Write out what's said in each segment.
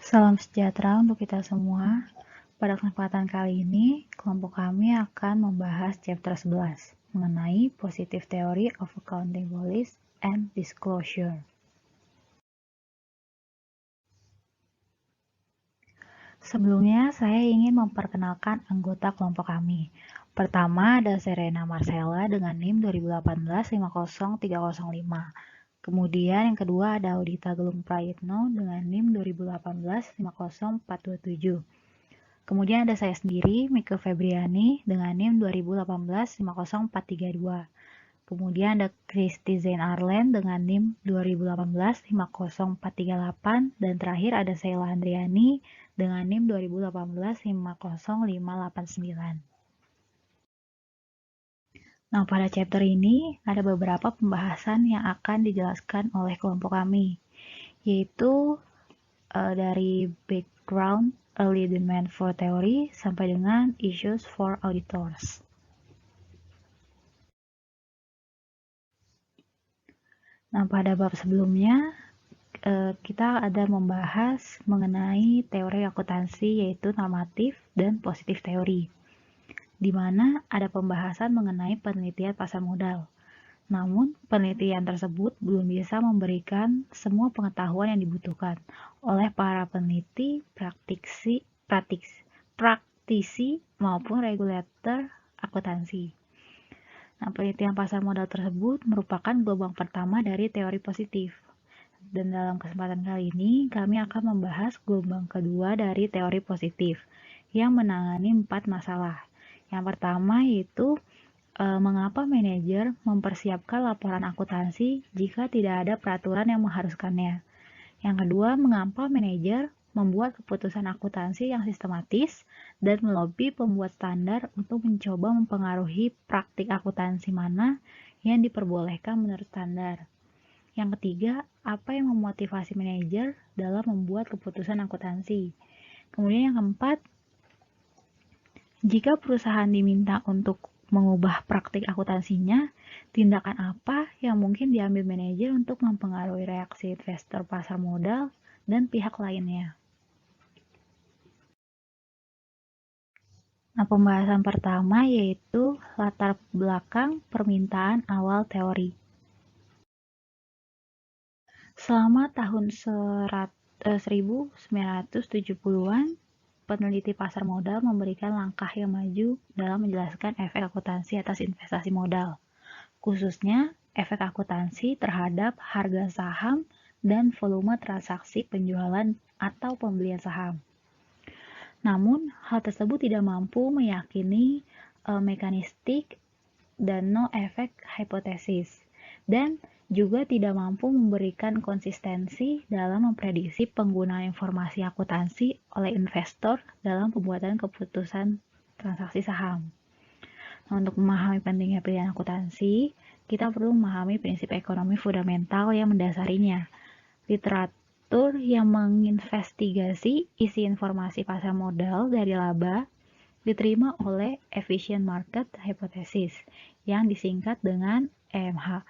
Salam sejahtera untuk kita semua. Pada kesempatan kali ini, kelompok kami akan membahas chapter 11 mengenai Positive Theory of Accountability and Disclosure. Sebelumnya, saya ingin memperkenalkan anggota kelompok kami. Pertama ada Serena Marcella dengan NIM 2018-50305. Kemudian yang kedua ada Audita Gelung Prayitno dengan NIM 2018-50427. Kemudian ada saya sendiri, Mika Febriani, dengan NIM 2018-50432. Kemudian ada Kristi Zain Arlen dengan NIM 2018-50438. Dan terakhir ada Sheila Andriani dengan NIM 2018-50589. Nah, pada chapter ini ada beberapa pembahasan yang akan dijelaskan oleh kelompok kami, yaitu dari background early demand for theory sampai dengan issues for auditors. Nah, pada bab sebelumnya kita ada membahas mengenai teori akuntansi yaitu normatif dan positif teori, di mana ada pembahasan mengenai penelitian pasar modal. Namun, penelitian tersebut belum bisa memberikan semua pengetahuan yang dibutuhkan oleh para peneliti, praktisi maupun regulator akuntansi. Nah, penelitian pasar modal tersebut merupakan gelombang pertama dari teori positif. Dan dalam kesempatan kali ini, kami akan membahas gelombang kedua dari teori positif yang menangani 4 masalah. Yang pertama yaitu mengapa manajer mempersiapkan laporan akuntansi jika tidak ada peraturan yang mengharuskannya. Yang kedua, mengapa manajer membuat keputusan akuntansi yang sistematis dan melobi pembuat standar untuk mencoba mempengaruhi praktik akuntansi mana yang diperbolehkan menurut standar. Yang ketiga, apa yang memotivasi manajer dalam membuat keputusan akuntansi. Kemudian yang keempat, jika perusahaan diminta untuk mengubah praktik akuntansinya, tindakan apa yang mungkin diambil manajer untuk mempengaruhi reaksi investor pasar modal dan pihak lainnya. Nah, pembahasan pertama yaitu latar belakang permintaan awal teori. Selama tahun 1970-an, peneliti pasar modal memberikan langkah yang maju dalam menjelaskan efek akuntansi atas investasi modal, khususnya efek akuntansi terhadap harga saham dan volume transaksi penjualan atau pembelian saham. Namun, hal tersebut tidak mampu meyakini mekanistik dan no effect hypothesis, dan juga tidak mampu memberikan konsistensi dalam memprediksi penggunaan informasi akuntansi oleh investor dalam pembuatan keputusan transaksi saham. Nah, untuk memahami pentingnya pilihan akuntansi, kita perlu memahami prinsip ekonomi fundamental yang mendasarinya. Literatur yang menginvestigasi isi informasi pasar modal dari laba diterima oleh Efficient Market Hypothesis yang disingkat dengan EMH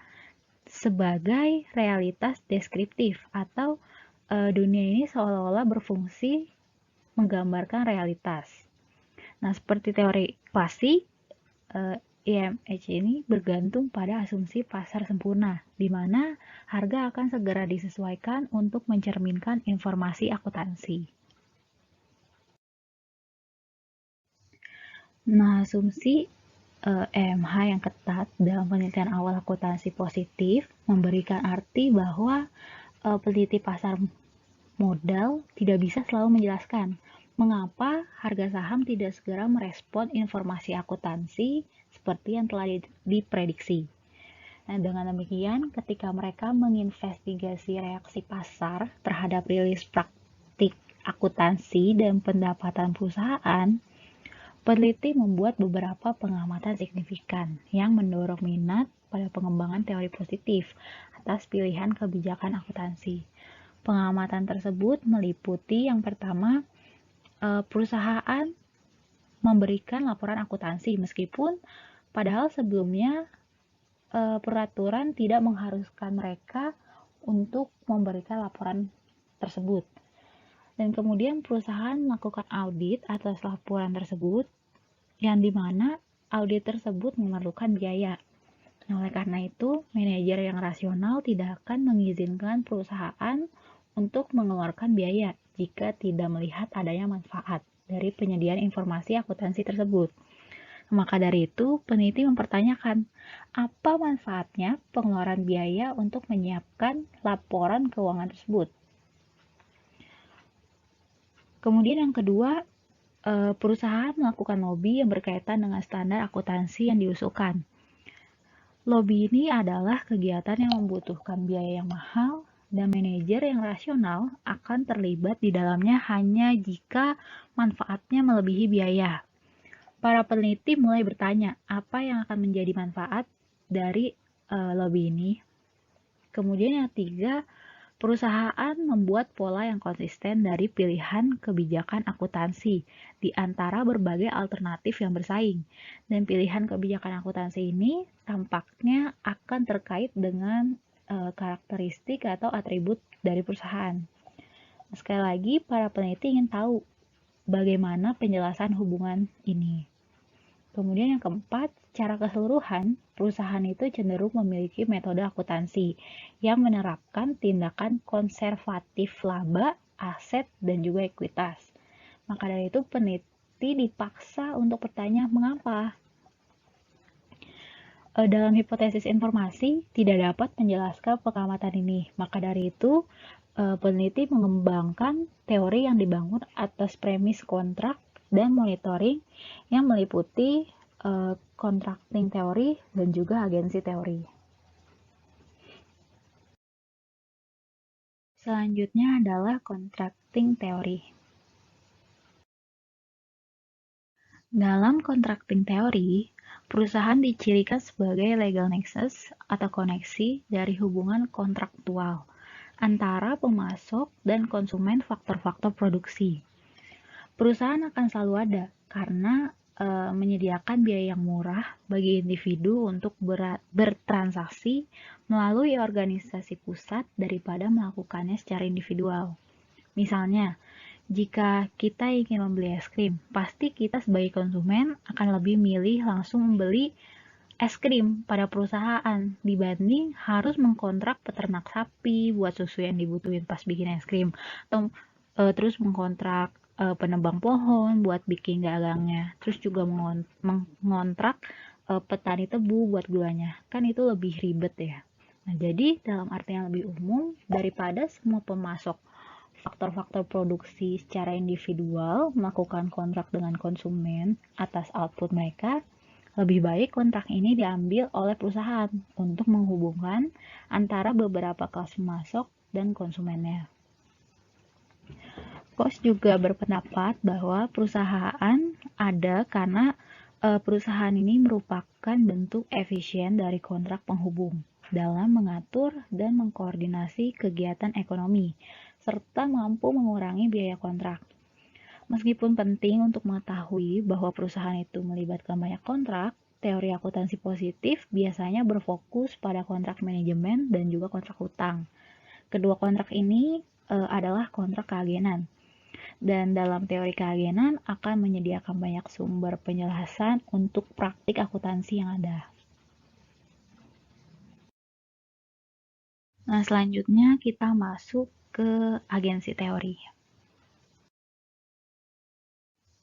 sebagai realitas deskriptif atau dunia ini seolah-olah berfungsi menggambarkan realitas. Nah, seperti teori klasik, IMH ini bergantung pada asumsi pasar sempurna, di mana harga akan segera disesuaikan untuk mencerminkan informasi akuntansi. Nah, asumsi EMH yang ketat dalam penelitian awal akuntansi positif memberikan arti bahwa peneliti pasar modal tidak bisa selalu menjelaskan mengapa harga saham tidak segera merespon informasi akuntansi seperti yang telah diprediksi. Nah, dengan demikian, ketika mereka menginvestigasi reaksi pasar terhadap rilis praktik akuntansi dan pendapatan perusahaan, peneliti membuat beberapa pengamatan signifikan yang mendorong minat pada pengembangan teori positif atas pilihan kebijakan akuntansi. Pengamatan tersebut meliputi yang pertama, perusahaan memberikan laporan akuntansi meskipun padahal sebelumnya peraturan tidak mengharuskan mereka untuk memberikan laporan tersebut. Dan kemudian perusahaan melakukan audit atas laporan tersebut, yang dimana audit tersebut memerlukan biaya. Nah, oleh karena itu, manajer yang rasional tidak akan mengizinkan perusahaan untuk mengeluarkan biaya jika tidak melihat adanya manfaat dari penyediaan informasi akuntansi tersebut. Maka dari itu, peneliti mempertanyakan, apa manfaatnya pengeluaran biaya untuk menyiapkan laporan keuangan tersebut? Kemudian yang kedua, perusahaan melakukan lobby yang berkaitan dengan standar akuntansi yang diusulkan. Lobby ini adalah kegiatan yang membutuhkan biaya yang mahal dan manajer yang rasional akan terlibat di dalamnya hanya jika manfaatnya melebihi biaya. Para peneliti mulai bertanya, apa yang akan menjadi manfaat dari lobby ini? Kemudian yang ketiga, perusahaan membuat pola yang konsisten dari pilihan kebijakan akuntansi di antara berbagai alternatif yang bersaing. Dan pilihan kebijakan akuntansi ini tampaknya akan terkait dengan karakteristik atau atribut dari perusahaan. Sekali lagi, para peneliti ingin tahu bagaimana penjelasan hubungan ini. Kemudian yang keempat, secara keseluruhan, perusahaan itu cenderung memiliki metode akuntansi yang menerapkan tindakan konservatif laba, aset, dan juga ekuitas. Maka dari itu peneliti dipaksa untuk bertanya mengapa. Dalam hipotesis informasi tidak dapat menjelaskan pengamatan ini. Maka dari itu peneliti mengembangkan teori yang dibangun atas premis kontrak dan monitoring yang meliputi contracting teori dan juga agensi teori. Selanjutnya adalah contracting teori. Dalam contracting teori, perusahaan dicirikan sebagai legal nexus atau koneksi dari hubungan kontraktual antara pemasok dan konsumen faktor-faktor produksi. Perusahaan akan selalu ada karena menyediakan biaya yang murah bagi individu untuk bertransaksi melalui organisasi pusat daripada melakukannya secara individual. Misalnya, jika kita ingin membeli es krim, pasti kita sebagai konsumen akan lebih milih langsung membeli es krim pada perusahaan dibanding harus mengkontrak peternak sapi buat susu yang dibutuhin pas bikin es krim, atau terus mengkontrak penebang pohon buat bikin gagangnya, terus juga mengontrak petani tebu buat gulanya. Kan itu lebih ribet ya. Nah, jadi dalam arti yang lebih umum, daripada semua pemasok faktor-faktor produksi secara individual melakukan kontrak dengan konsumen atas output mereka, lebih baik kontrak ini diambil oleh perusahaan untuk menghubungkan antara beberapa kelas pemasok dan konsumennya. Coase juga berpendapat bahwa perusahaan ada karena perusahaan ini merupakan bentuk efisien dari kontrak penghubung dalam mengatur dan mengkoordinasi kegiatan ekonomi, serta mampu mengurangi biaya kontrak. Meskipun penting untuk mengetahui bahwa perusahaan itu melibatkan banyak kontrak, teori akuntansi positif biasanya berfokus pada kontrak manajemen dan juga kontrak hutang. Kedua kontrak ini adalah kontrak keagenan. Dan dalam teori keagenan akan menyediakan banyak sumber penjelasan untuk praktik akuntansi yang ada. Nah, selanjutnya kita masuk ke agensi teori.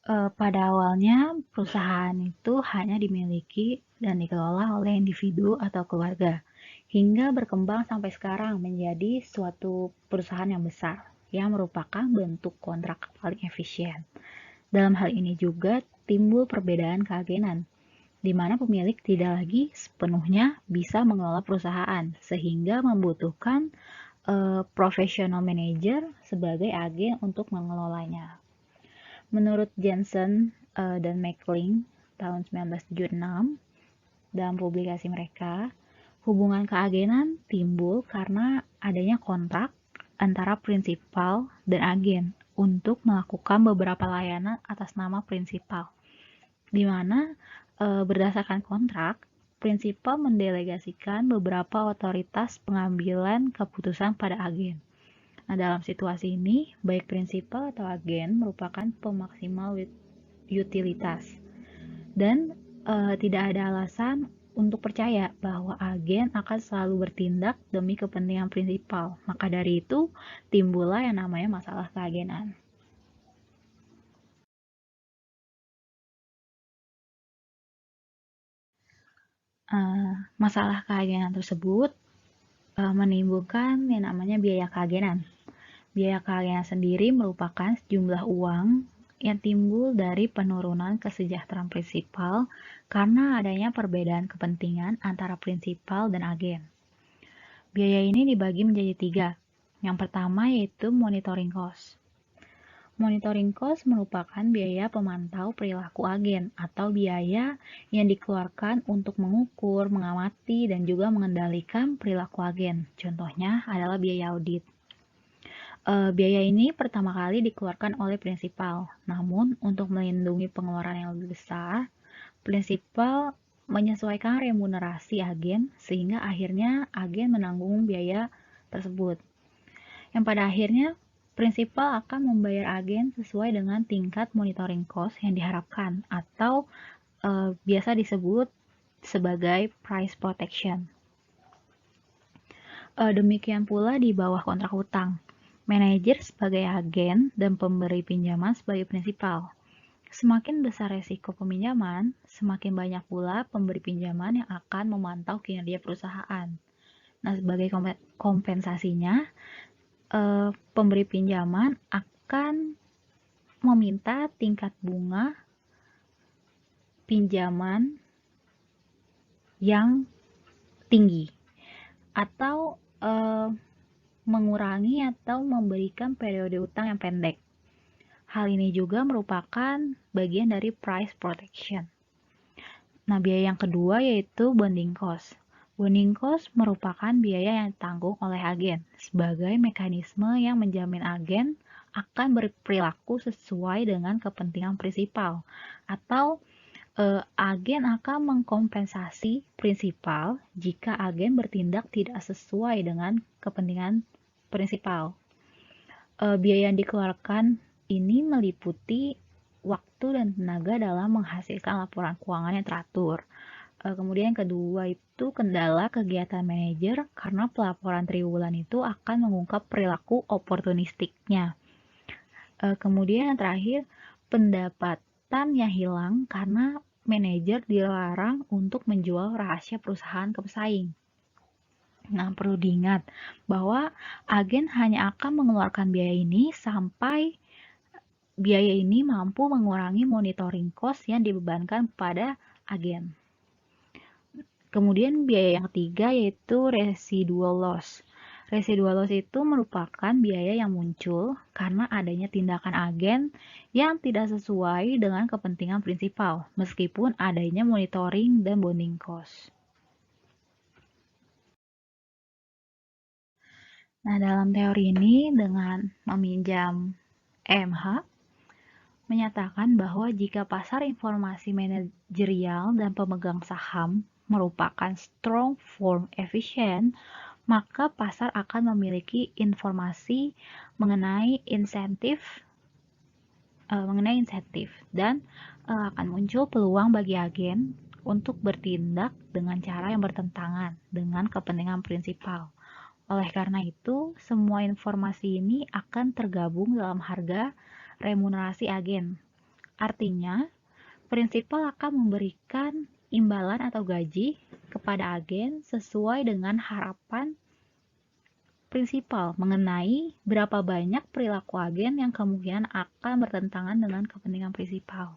Pada awalnya, perusahaan itu hanya dimiliki dan dikelola oleh individu atau keluarga, hingga berkembang sampai sekarang menjadi suatu perusahaan yang besar, yang merupakan bentuk kontrak paling efisien. Dalam hal ini juga timbul perbedaan keagenan, di mana pemilik tidak lagi sepenuhnya bisa mengelola perusahaan, sehingga membutuhkan professional manager sebagai agen untuk mengelolanya. Menurut Jensen dan McLean tahun 1976, dalam publikasi mereka, hubungan keagenan timbul karena adanya kontrak antara prinsipal dan agen untuk melakukan beberapa layanan atas nama prinsipal, di mana berdasarkan kontrak, prinsipal mendelegasikan beberapa otoritas pengambilan keputusan pada agen. Nah, dalam situasi ini, baik prinsipal atau agen merupakan pemaksimal utilitas. Dan tidak ada alasan untuk percaya bahwa agen akan selalu bertindak demi kepentingan prinsipal. Maka dari itu, timbullah yang namanya masalah keagenan. Masalah keagenan tersebut menimbulkan yang namanya biaya keagenan. Biaya keagenan sendiri merupakan sejumlah uang yang timbul dari penurunan kesejahteraan prinsipal karena adanya perbedaan kepentingan antara prinsipal dan agen. Biaya ini dibagi menjadi 3. Yang pertama yaitu monitoring cost. Monitoring cost merupakan biaya pemantau perilaku agen atau biaya yang dikeluarkan untuk mengukur, mengamati, dan juga mengendalikan perilaku agen. Contohnya adalah biaya audit. Biaya ini pertama kali dikeluarkan oleh prinsipal, namun untuk melindungi pengeluaran yang lebih besar, prinsipal menyesuaikan remunerasi agen sehingga akhirnya agen menanggung biaya tersebut. Yang pada akhirnya prinsipal akan membayar agen sesuai dengan tingkat monitoring cost yang diharapkan atau biasa disebut sebagai price protection. Demikian pula di bawah kontrak hutang. Manajer sebagai agen dan pemberi pinjaman sebagai prinsipal. Semakin besar resiko peminjaman, semakin banyak pula pemberi pinjaman yang akan memantau kinerja perusahaan. Nah, sebagai kompensasinya, pemberi pinjaman akan meminta tingkat bunga pinjaman yang tinggi atau mengurangi atau memberikan periode utang yang pendek. Hal ini juga merupakan bagian dari price protection. Nah, biaya yang kedua yaitu bonding cost. Bonding cost merupakan biaya yang ditanggung oleh agen sebagai mekanisme yang menjamin agen akan berperilaku sesuai dengan kepentingan prinsipal atau agen akan mengkompensasi prinsipal jika agen bertindak tidak sesuai dengan kepentingan prinsipal. Biaya yang dikeluarkan ini meliputi waktu dan tenaga dalam menghasilkan laporan keuangan yang teratur. Kemudian yang kedua itu kendala kegiatan manajer karena pelaporan triwulan itu akan mengungkap perilaku oportunistiknya. Kemudian yang terakhir, pendapatan yang hilang karena manajer dilarang untuk menjual rahasia perusahaan ke pesaing. Nah, perlu diingat bahwa agen hanya akan mengeluarkan biaya ini sampai biaya ini mampu mengurangi monitoring cost yang dibebankan pada agen. Kemudian biaya yang ketiga yaitu residual loss. Residual loss itu merupakan biaya yang muncul karena adanya tindakan agen yang tidak sesuai dengan kepentingan prinsipal, meskipun adanya monitoring dan bonding cost. Nah, dalam teori ini dengan meminjam EMH menyatakan bahwa jika pasar informasi manajerial dan pemegang saham merupakan strong form efficient, maka pasar akan memiliki informasi mengenai insentif dan akan muncul peluang bagi agen untuk bertindak dengan cara yang bertentangan dengan kepentingan prinsipal. Oleh karena itu, semua informasi ini akan tergabung dalam harga remunerasi agen. Artinya, prinsipal akan memberikan imbalan atau gaji kepada agen sesuai dengan harapan prinsipal mengenai berapa banyak perilaku agen yang kemungkinan akan bertentangan dengan kepentingan prinsipal.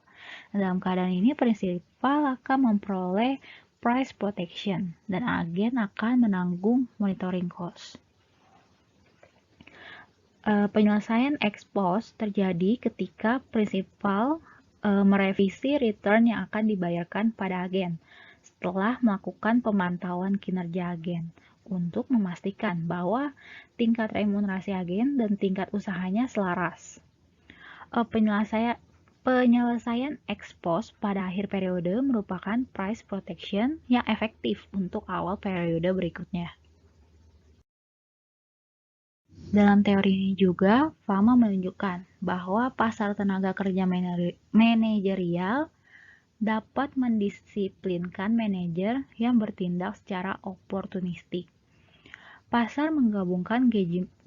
Dalam keadaan ini, prinsipal akan memperoleh price protection, dan agen akan menanggung monitoring cost. Penyelesaian ex post terjadi ketika prinsipal merevisi return yang akan dibayarkan pada agen setelah melakukan pemantauan kinerja agen untuk memastikan bahwa tingkat remunerasi agen dan tingkat usahanya selaras. Penyelesaian ex post pada akhir periode merupakan price protection yang efektif untuk awal periode berikutnya. Dalam teori ini juga, Fama menunjukkan bahwa pasar tenaga kerja manajerial dapat mendisiplinkan manajer yang bertindak secara oportunistik. Pasar menggabungkan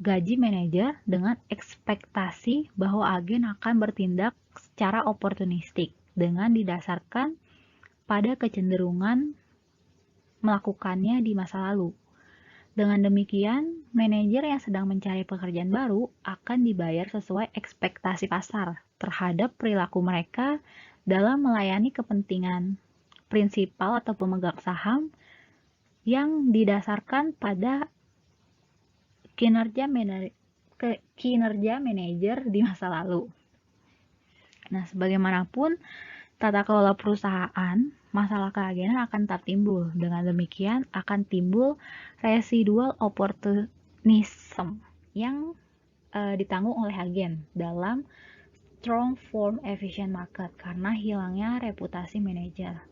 gaji manajer dengan ekspektasi bahwa agen akan bertindak secara oportunistik dengan didasarkan pada kecenderungan melakukannya di masa lalu. Dengan demikian, manajer yang sedang mencari pekerjaan baru akan dibayar sesuai ekspektasi pasar terhadap perilaku mereka dalam melayani kepentingan prinsipal atau pemegang saham yang didasarkan pada kinerja manajer di masa lalu. Nah, sebagaimanapun tata kelola perusahaan, masalah keagenan akan tetap timbul. Dengan demikian akan timbul residual opportunism yang ditanggung oleh agen dalam strong form efficient market karena hilangnya reputasi manajer.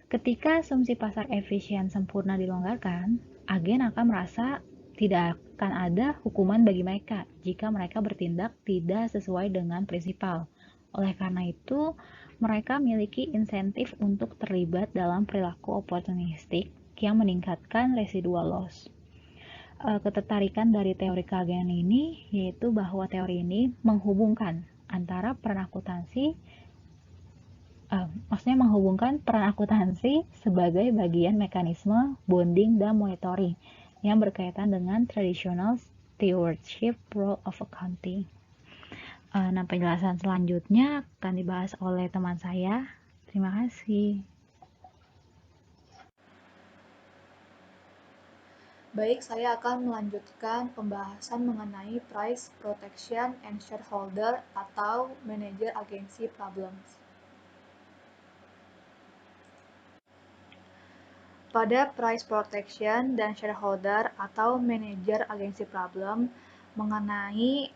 Ketika asumsi pasar efisien sempurna dilonggarkan, agen akan merasa tidak akan ada hukuman bagi mereka jika mereka bertindak tidak sesuai dengan prinsipal. Oleh karena itu, mereka memiliki insentif untuk terlibat dalam perilaku oportunistik yang meningkatkan residual loss. Ketertarikan dari teori keagenan ini yaitu bahwa teori ini menghubungkan antara peran akuntansi maksudnya menghubungkan peran akuntansi sebagai bagian mekanisme bonding dan monitoring yang berkaitan dengan traditional stewardship role of accounting. Nah, penjelasan selanjutnya akan dibahas oleh teman saya. Terima kasih. Baik, saya akan melanjutkan pembahasan mengenai price protection and shareholder atau manager agency problems. Pada price protection dan shareholder atau manager agency problem mengenai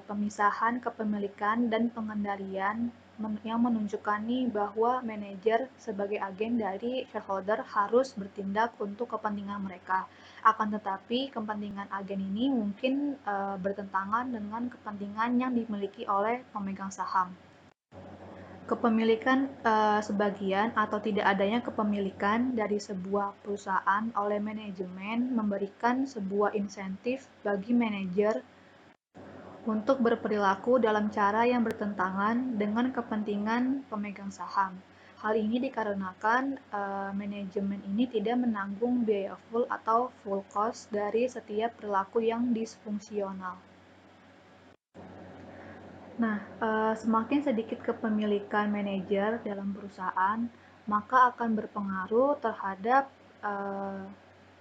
pemisahan kepemilikan dan pengendalian yang menunjukkan bahwa manajer sebagai agen dari shareholder harus bertindak untuk kepentingan mereka. Akan tetapi kepentingan agen ini mungkin bertentangan dengan kepentingan yang dimiliki oleh pemegang saham. Kepemilikan sebagian atau tidak adanya kepemilikan dari sebuah perusahaan oleh manajemen memberikan sebuah insentif bagi manajer untuk berperilaku dalam cara yang bertentangan dengan kepentingan pemegang saham. Hal ini dikarenakan manajemen ini tidak menanggung biaya full atau full cost dari setiap perilaku yang disfungsional. Nah, semakin sedikit kepemilikan manajer dalam perusahaan, maka akan berpengaruh terhadap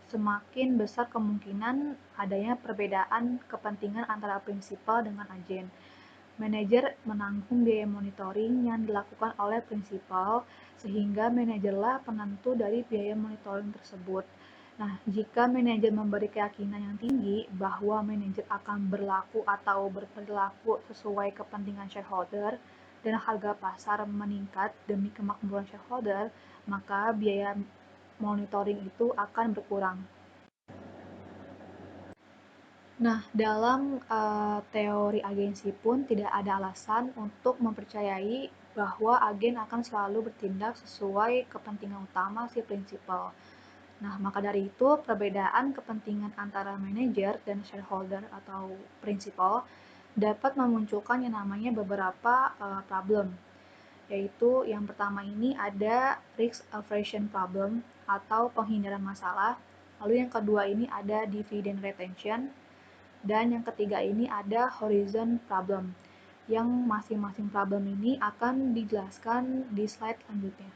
semakin besar kemungkinan adanya perbedaan kepentingan antara prinsipal dengan agen. Manajer menanggung biaya monitoring yang dilakukan oleh prinsipal, sehingga manajerlah penentu dari biaya monitoring tersebut. Nah, jika manajer memberi keyakinan yang tinggi bahwa manajer akan berlaku atau berperilaku sesuai kepentingan shareholder dan harga pasar meningkat demi kemakmuran shareholder, maka biaya monitoring itu akan berkurang. Nah, dalam teori agensi pun tidak ada alasan untuk mempercayai bahwa agen akan selalu bertindak sesuai kepentingan utama si prinsipal. Nah, maka dari itu perbedaan kepentingan antara manajer dan shareholder atau prinsipal dapat memunculkan yang namanya beberapa problem. Yaitu yang pertama ini ada risk aversion problem atau penghindaran masalah. Lalu yang kedua ini ada dividend retention. Dan yang ketiga ini ada horizon problem. Yang masing-masing problem ini akan dijelaskan di slide selanjutnya.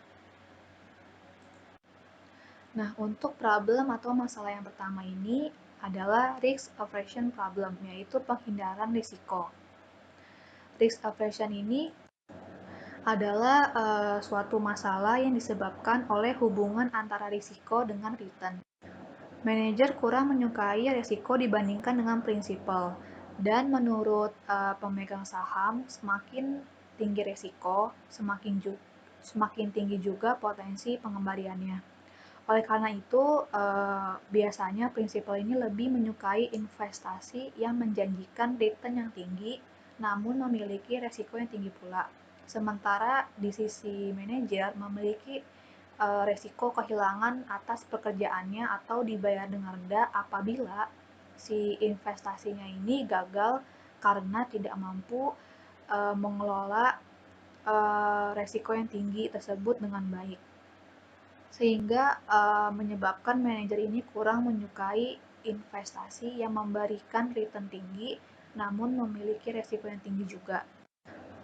Nah, untuk problem atau masalah yang pertama ini adalah risk aversion problem, yaitu penghindaran risiko. Risk aversion ini adalah suatu masalah yang disebabkan oleh hubungan antara risiko dengan return. Manajer kurang menyukai risiko dibandingkan dengan prinsipal, dan menurut pemegang saham, semakin tinggi risiko, semakin tinggi juga potensi pengembaliannya. Oleh karena itu, biasanya prinsipal ini lebih menyukai investasi yang menjanjikan return yang tinggi, namun memiliki resiko yang tinggi pula. Sementara di sisi manajer memiliki resiko kehilangan atas pekerjaannya atau dibayar dengan rendah apabila si investasinya ini gagal karena tidak mampu mengelola resiko yang tinggi tersebut dengan baik. Sehingga menyebabkan manajer ini kurang menyukai investasi yang memberikan return tinggi namun memiliki resiko yang tinggi juga.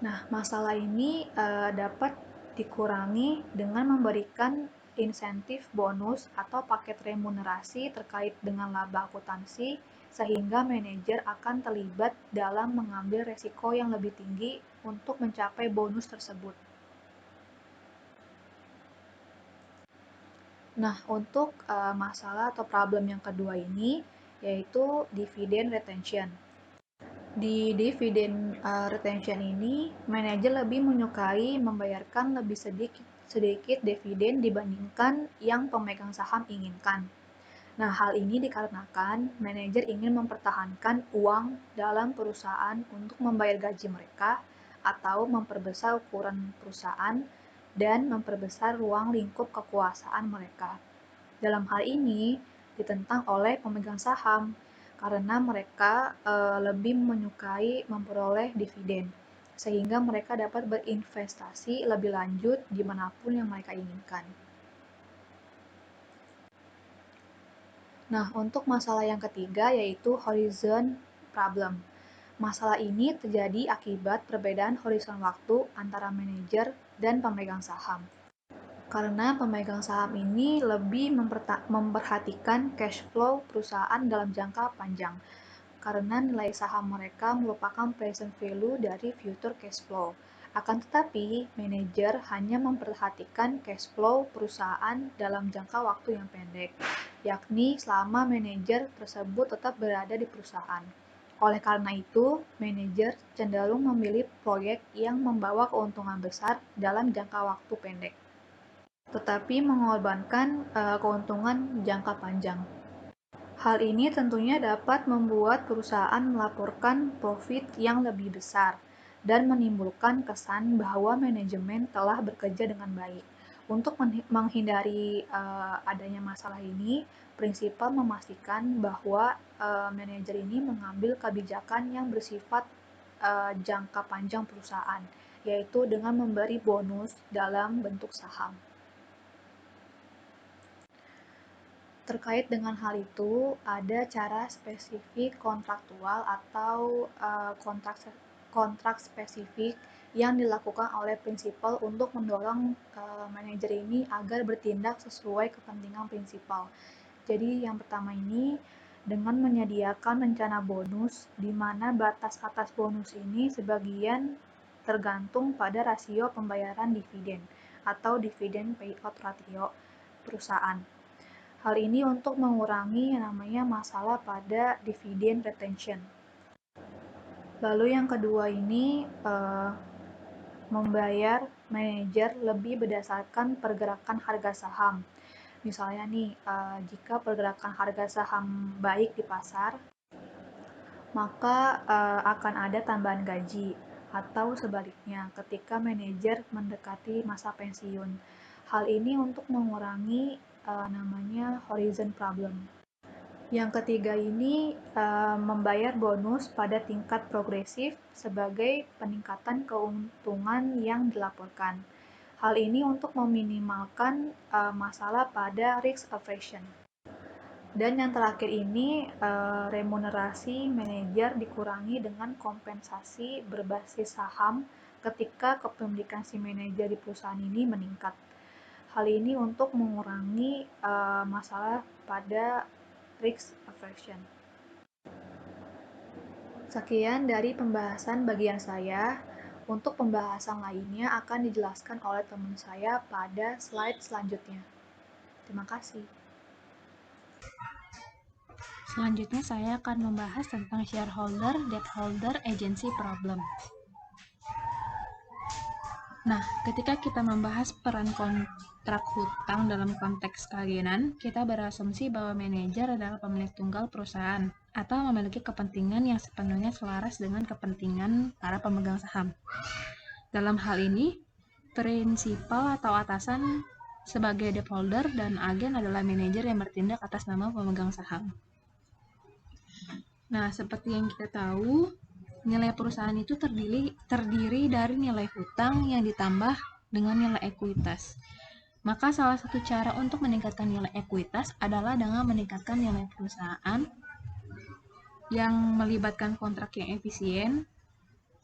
Nah, masalah ini dapat dikurangi dengan memberikan insentif bonus atau paket remunerasi terkait dengan laba akuntansi sehingga manajer akan terlibat dalam mengambil resiko yang lebih tinggi untuk mencapai bonus tersebut. Nah, untuk masalah atau problem yang kedua ini yaitu dividend retention. Di dividend retention ini, manajer lebih menyukai membayarkan lebih sedikit dividen dibandingkan yang pemegang saham inginkan. Nah, hal ini dikarenakan manajer ingin mempertahankan uang dalam perusahaan untuk membayar gaji mereka atau memperbesar ukuran perusahaan dan memperbesar ruang lingkup kekuasaan mereka. Dalam hal ini ditentang oleh pemegang saham karena mereka lebih menyukai memperoleh dividen sehingga mereka dapat berinvestasi lebih lanjut dimanapun yang mereka inginkan. Nah, untuk masalah yang ketiga yaitu horizon problem. Masalah ini terjadi akibat perbedaan horizon waktu antara manajer dan pemegang saham. Karena pemegang saham ini lebih memperhatikan cash flow perusahaan dalam jangka panjang, karena nilai saham mereka merupakan present value dari future cash flow. Akan tetapi, manajer hanya memperhatikan cash flow perusahaan dalam jangka waktu yang pendek, yakni selama manajer tersebut tetap berada di perusahaan. Oleh karena itu, manajer cenderung memilih proyek yang membawa keuntungan besar dalam jangka waktu pendek, tetapi mengorbankan keuntungan jangka panjang. Hal ini tentunya dapat membuat perusahaan melaporkan profit yang lebih besar dan menimbulkan kesan bahwa manajemen telah bekerja dengan baik. Untuk menghindari adanya masalah ini, prinsipal memastikan bahwa manajer ini mengambil kebijakan yang bersifat jangka panjang perusahaan, yaitu dengan memberi bonus dalam bentuk saham. Terkait dengan hal itu, ada cara spesifik kontraktual atau kontrak spesifik yang dilakukan oleh prinsipal untuk mendorong manajer ini agar bertindak sesuai kepentingan prinsipal. Jadi yang pertama ini dengan menyediakan rencana bonus di mana batas atas bonus ini sebagian tergantung pada rasio pembayaran dividen atau dividen payout ratio perusahaan. Hal ini untuk mengurangi yang namanya masalah pada dividen retention. Lalu yang kedua ini membayar manajer lebih berdasarkan pergerakan harga saham. Misalnya nih, jika pergerakan harga saham baik di pasar, maka akan ada tambahan gaji. Atau sebaliknya, ketika manajer mendekati masa pensiun. Hal ini untuk mengurangi namanya horizon problem. Yang ketiga ini membayar bonus pada tingkat progresif sebagai peningkatan keuntungan yang dilaporkan. Hal ini untuk meminimalkan masalah pada risk aversion. Dan yang terakhir ini remunerasi manajer dikurangi dengan kompensasi berbasis saham ketika kepemilikan si manajer di perusahaan ini meningkat. Hal ini untuk mengurangi masalah pada risk aversion. Sekian dari pembahasan bagian saya. Untuk pembahasan lainnya akan dijelaskan oleh teman saya pada slide selanjutnya. Terima kasih. Selanjutnya saya akan membahas tentang shareholder, debt holder, agency problem. Nah, ketika kita membahas peran kontrak hutang dalam konteks keagenan, kita berasumsi bahwa manajer adalah pemilik tunggal perusahaan atau memiliki kepentingan yang sepenuhnya selaras dengan kepentingan para pemegang saham. Dalam hal ini, prinsipal atau atasan sebagai debt-holder dan agen adalah manajer yang bertindak atas nama pemegang saham. Nah, seperti yang kita tahu, nilai perusahaan itu terdiri dari nilai hutang yang ditambah dengan nilai ekuitas. Maka salah satu cara untuk meningkatkan nilai ekuitas adalah dengan meningkatkan nilai perusahaan yang melibatkan kontrak yang efisien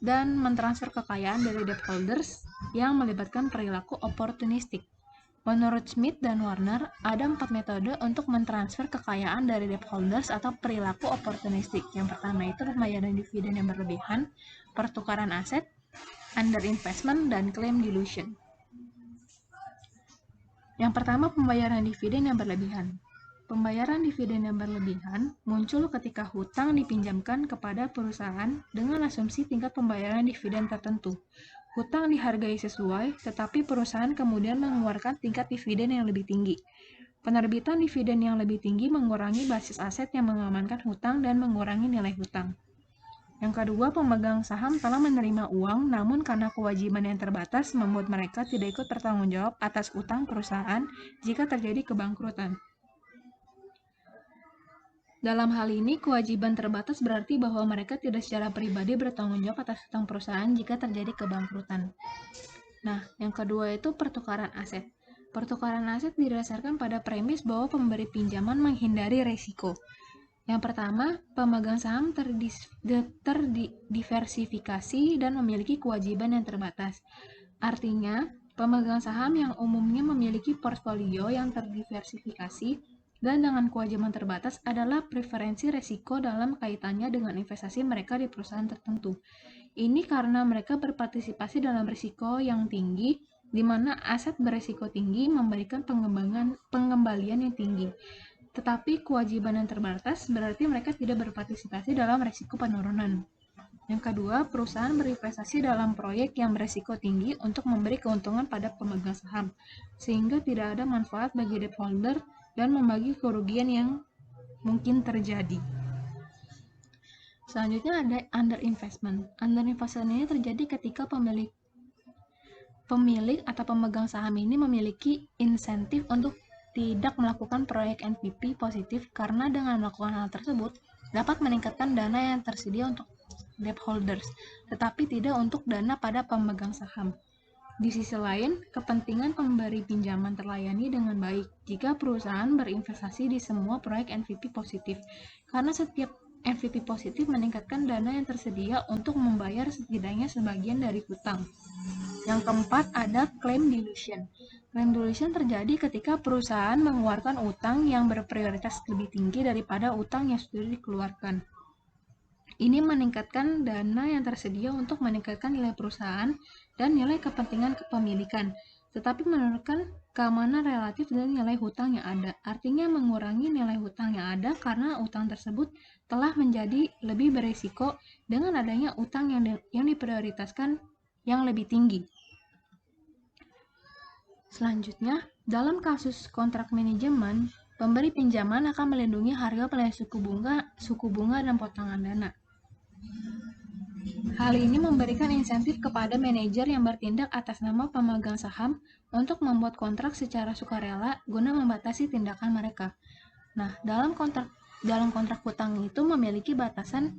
dan mentransfer kekayaan dari debt holders yang melibatkan perilaku oportunistik. Menurut Smith dan Warner, ada 4 metode untuk mentransfer kekayaan dari debt holders atau perilaku oportunistik. Yang pertama itu pembayaran dividen yang berlebihan, pertukaran aset, underinvestment, dan claim dilution. Yang pertama, pembayaran dividen yang berlebihan. Pembayaran dividen yang berlebihan muncul ketika hutang dipinjamkan kepada perusahaan dengan asumsi tingkat pembayaran dividen tertentu. Hutang dihargai sesuai, tetapi perusahaan kemudian mengeluarkan tingkat dividen yang lebih tinggi. Penerbitan dividen yang lebih tinggi mengurangi basis aset yang mengamankan hutang dan mengurangi nilai hutang. Yang kedua, pemegang saham telah menerima uang, namun karena kewajiban yang terbatas membuat mereka tidak ikut bertanggung jawab atas utang perusahaan jika terjadi kebangkrutan. Dalam hal ini, kewajiban terbatas berarti bahwa mereka tidak secara pribadi bertanggung jawab atas hutang perusahaan jika terjadi kebangkrutan. Nah, yang kedua itu pertukaran aset. Pertukaran aset didasarkan pada premis bahwa pemberi pinjaman menghindari risiko. Yang pertama, pemegang saham terdiversifikasi dan memiliki kewajiban yang terbatas. Artinya, pemegang saham yang umumnya memiliki portfolio yang terdiversifikasi dan dengan kewajiban terbatas adalah preferensi risiko dalam kaitannya dengan investasi mereka di perusahaan tertentu. Ini karena mereka berpartisipasi dalam risiko yang tinggi, di mana aset berisiko tinggi memberikan pengembalian yang tinggi. Tetapi kewajiban yang terbatas berarti mereka tidak berpartisipasi dalam risiko penurunan. Yang kedua, perusahaan berinvestasi dalam proyek yang berisiko tinggi untuk memberi keuntungan pada pemegang saham, sehingga tidak ada manfaat bagi debt holder dan membagi kerugian yang mungkin terjadi. Selanjutnya ada underinvestment. Underinvestment ini terjadi ketika pemilik atau pemegang saham ini memiliki insentif untuk tidak melakukan proyek NPP positif karena dengan melakukan hal tersebut dapat meningkatkan dana yang tersedia untuk debt holders, tetapi tidak untuk dana pada pemegang saham. Di sisi lain, kepentingan pemberi pinjaman terlayani dengan baik jika perusahaan berinvestasi di semua proyek NPP positif, karena setiap NPP positif meningkatkan dana yang tersedia untuk membayar setidaknya sebagian dari hutang. Yang keempat ada claim dilution. Claim dilution terjadi ketika perusahaan mengeluarkan utang yang berprioritas lebih tinggi daripada utang yang sudah dikeluarkan. Ini meningkatkan dana yang tersedia untuk meningkatkan nilai perusahaan dan nilai kepentingan kepemilikan, tetapi menurunkan keamanan relatif dari nilai hutang yang ada. Artinya mengurangi nilai hutang yang ada karena utang tersebut telah menjadi lebih berisiko dengan adanya utang yang diprioritaskan yang lebih tinggi. Selanjutnya, dalam kasus kontrak manajemen, pemberi pinjaman akan melindungi harga pada suku bunga dan potongan dana. Hal ini memberikan insentif kepada manajer yang bertindak atas nama pemegang saham untuk membuat kontrak secara sukarela guna membatasi tindakan mereka. Nah, dalam kontrak hutang itu memiliki batasan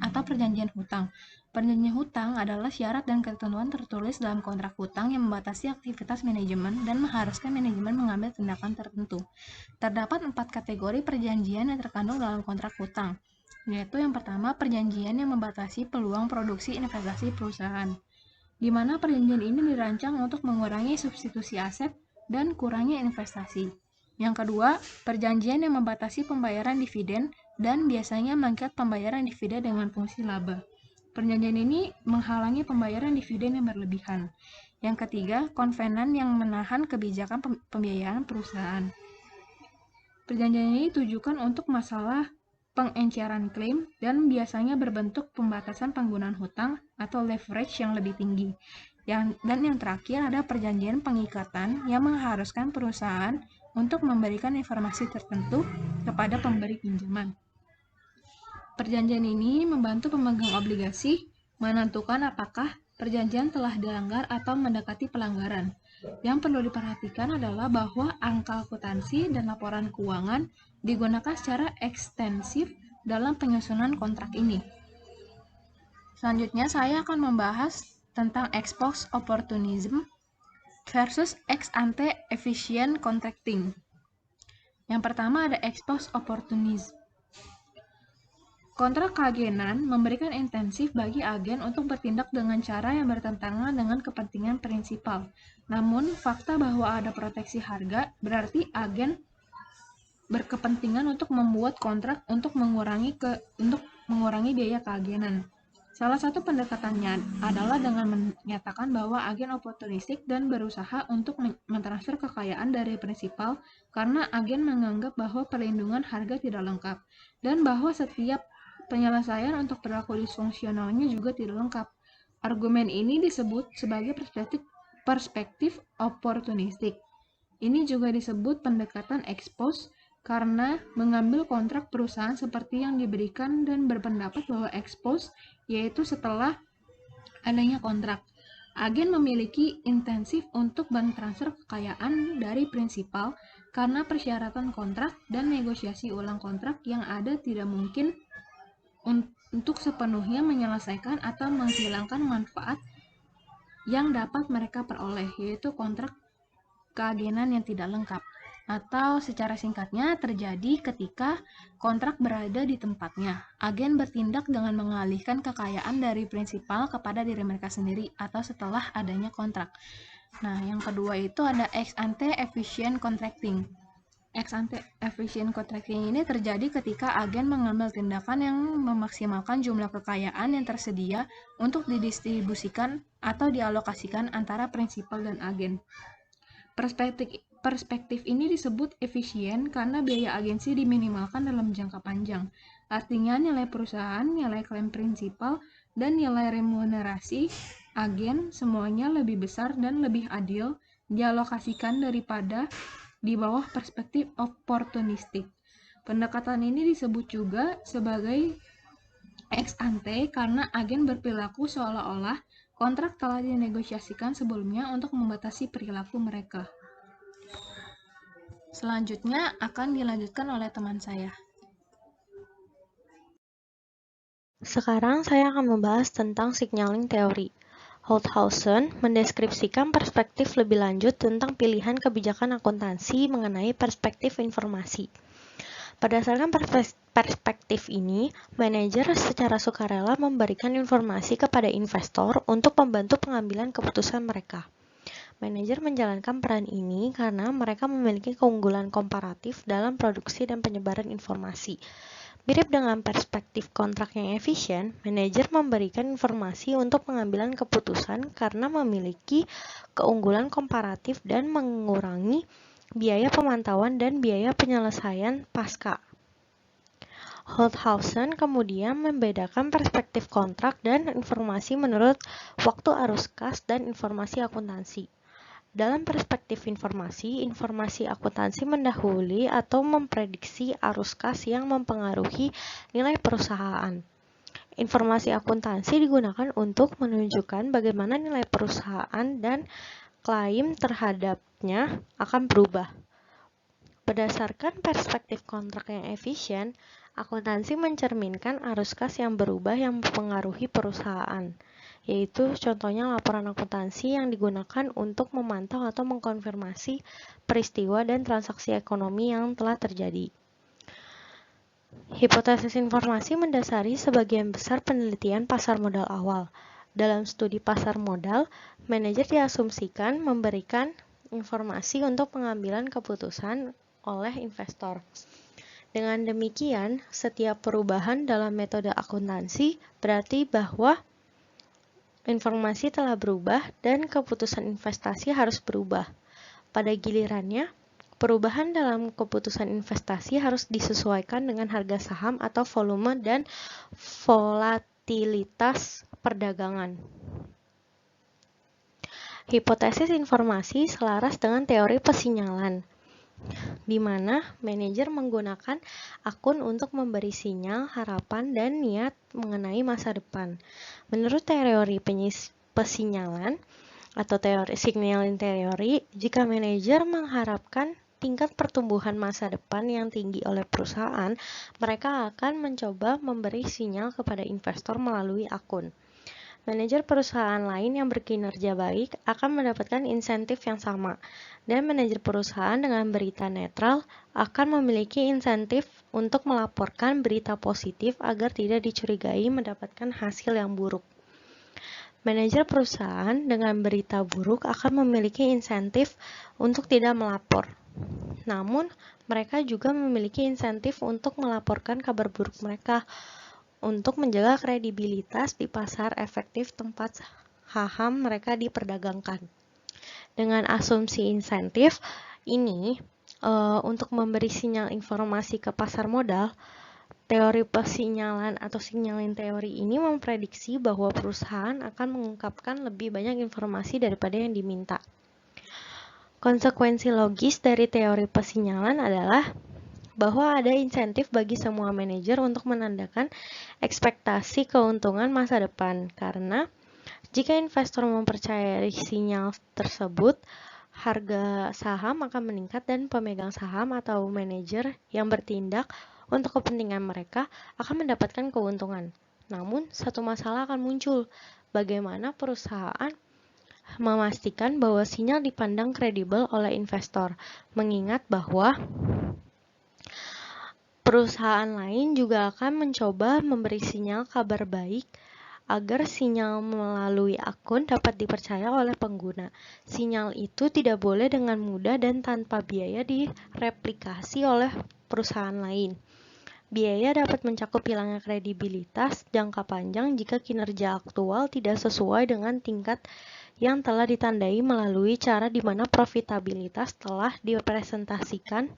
atau perjanjian hutang. Perjanjian hutang adalah syarat dan ketentuan tertulis dalam kontrak hutang yang membatasi aktivitas manajemen dan mengharuskan manajemen mengambil tindakan tertentu. Terdapat 4 kategori perjanjian yang terkandung dalam kontrak hutang, yaitu yang pertama, perjanjian yang membatasi peluang produksi investasi perusahaan, di mana perjanjian ini dirancang untuk mengurangi substitusi aset dan kurangnya investasi. Yang kedua, perjanjian yang membatasi pembayaran dividen dan biasanya mengikat pembayaran dividen dengan fungsi laba. Perjanjian ini menghalangi pembayaran dividen yang berlebihan. Yang ketiga, konvenan yang menahan kebijakan pembiayaan perusahaan. Perjanjian ini ditujukan untuk masalah pengenceran klaim dan biasanya berbentuk pembatasan penggunaan hutang atau leverage yang lebih tinggi. Dan yang terakhir ada perjanjian pengikatan yang mengharuskan perusahaan untuk memberikan informasi tertentu kepada pemberi pinjaman. Perjanjian ini membantu pemegang obligasi menentukan apakah perjanjian telah dilanggar atau mendekati pelanggaran. Yang perlu diperhatikan adalah bahwa angka akuntansi dan laporan keuangan digunakan secara ekstensif dalam penyusunan kontrak ini. Selanjutnya saya akan membahas tentang ex post opportunism versus ex ante efficient contracting. Yang pertama ada ex post opportunism. Kontrak keagenan memberikan intensif bagi agen untuk bertindak dengan cara yang bertentangan dengan kepentingan prinsipal. Namun, fakta bahwa ada proteksi harga berarti agen berkepentingan untuk membuat kontrak untuk mengurangi biaya keagenan. Salah satu pendekatannya adalah dengan menyatakan bahwa agen oportunistik dan berusaha untuk mentransfer kekayaan dari prinsipal karena agen menganggap bahwa perlindungan harga tidak lengkap dan bahwa setiap penyelesaian untuk perilaku disfungsionalnya juga tidak lengkap. Argumen ini disebut sebagai perspektif oportunistik. Ini juga disebut pendekatan ex post karena mengambil kontrak perusahaan seperti yang diberikan dan berpendapat bahwa ex post yaitu setelah adanya kontrak. Agen memiliki intensif untuk mentransfer kekayaan dari prinsipal karena persyaratan kontrak dan negosiasi ulang kontrak yang ada tidak mungkin untuk sepenuhnya menyelesaikan atau menghilangkan manfaat yang dapat mereka peroleh, yaitu kontrak keagenan yang tidak lengkap. Atau secara singkatnya terjadi ketika kontrak berada di tempatnya. Agen bertindak dengan mengalihkan kekayaan dari prinsipal kepada diri mereka sendiri atau setelah adanya kontrak. Nah, yang kedua itu ada ex ante efficient contracting. Ex ante efficient contracting ini terjadi ketika agen mengambil tindakan yang memaksimalkan jumlah kekayaan yang tersedia untuk didistribusikan atau dialokasikan antara prinsipal dan agen. Perspektif ini disebut efisien karena biaya agensi diminimalkan dalam jangka panjang. Artinya nilai perusahaan, nilai klaim prinsipal, dan nilai remunerasi agen semuanya lebih besar dan lebih adil dialokasikan daripada di bawah perspektif oportunistik. Pendekatan ini disebut juga sebagai ex ante karena agen berperilaku seolah-olah kontrak telah dinegosiasikan sebelumnya untuk membatasi perilaku mereka. Selanjutnya akan dilanjutkan oleh teman saya. Sekarang saya akan membahas tentang signaling theory. Holthausen mendeskripsikan perspektif lebih lanjut tentang pilihan kebijakan akuntansi mengenai perspektif informasi. Berdasarkan perspektif ini, manajer secara sukarela memberikan informasi kepada investor untuk membantu pengambilan keputusan mereka. Manajer menjalankan peran ini karena mereka memiliki keunggulan komparatif dalam produksi dan penyebaran informasi. Mirip dengan perspektif kontrak yang efisien, manajer memberikan informasi untuk pengambilan keputusan karena memiliki keunggulan komparatif dan mengurangi biaya pemantauan dan biaya penyelesaian pasca. Holthausen kemudian membedakan perspektif kontrak dan informasi menurut waktu arus kas dan informasi akuntansi. Dalam perspektif informasi akuntansi mendahului atau memprediksi arus kas yang mempengaruhi nilai perusahaan. Informasi akuntansi digunakan untuk menunjukkan bagaimana nilai perusahaan dan klaim terhadapnya akan berubah. Berdasarkan perspektif kontrak yang efisien, akuntansi mencerminkan arus kas yang berubah yang mempengaruhi perusahaan, yaitu contohnya laporan akuntansi yang digunakan untuk memantau atau mengkonfirmasi peristiwa dan transaksi ekonomi yang telah terjadi. Hipotesis informasi mendasari sebagian besar penelitian pasar modal awal. Dalam studi pasar modal, manajer diasumsikan memberikan informasi untuk pengambilan keputusan oleh investor. Dengan demikian, setiap perubahan dalam metode akuntansi berarti bahwa informasi telah berubah dan keputusan investasi harus berubah. Pada gilirannya, perubahan dalam keputusan investasi harus disesuaikan dengan harga saham atau volume dan volatilitas perdagangan. Hipotesis informasi selaras dengan teori pesinyalan, di mana manajer menggunakan akun untuk memberi sinyal, harapan, dan niat mengenai masa depan. Menurut teori pesinyalan atau teori signaling theory, jika manajer mengharapkan tingkat pertumbuhan masa depan yang tinggi oleh perusahaan, mereka akan mencoba memberi sinyal kepada investor melalui akun. Manajer perusahaan lain yang berkinerja baik akan mendapatkan insentif yang sama, dan manajer perusahaan dengan berita netral akan memiliki insentif untuk melaporkan berita positif agar tidak dicurigai mendapatkan hasil yang buruk. Manajer perusahaan dengan berita buruk akan memiliki insentif untuk tidak melapor. Namun, mereka juga memiliki insentif untuk melaporkan kabar buruk mereka untuk menjaga kredibilitas di pasar efektif tempat saham mereka diperdagangkan. Dengan asumsi insentif ini, untuk memberi sinyal informasi ke pasar modal, teori pesinyalan atau signaling teori ini memprediksi bahwa perusahaan akan mengungkapkan lebih banyak informasi daripada yang diminta. Konsekuensi logis dari teori pesinyalan adalah bahwa ada insentif bagi semua manajer untuk menandakan ekspektasi keuntungan masa depan, karena jika investor mempercayai sinyal tersebut, harga saham akan meningkat dan pemegang saham atau manajer yang bertindak untuk kepentingan mereka akan mendapatkan keuntungan. Namun, satu masalah akan muncul, bagaimana perusahaan memastikan bahwa sinyal dipandang kredibel oleh investor, mengingat bahwa perusahaan lain juga akan mencoba memberi sinyal kabar baik agar sinyal melalui akun dapat dipercaya oleh pengguna. Sinyal itu tidak boleh dengan mudah dan tanpa biaya direplikasi oleh perusahaan lain. Biaya dapat mencakup hilangnya kredibilitas jangka panjang jika kinerja aktual tidak sesuai dengan tingkat yang telah ditandai melalui cara di mana profitabilitas telah direpresentasikan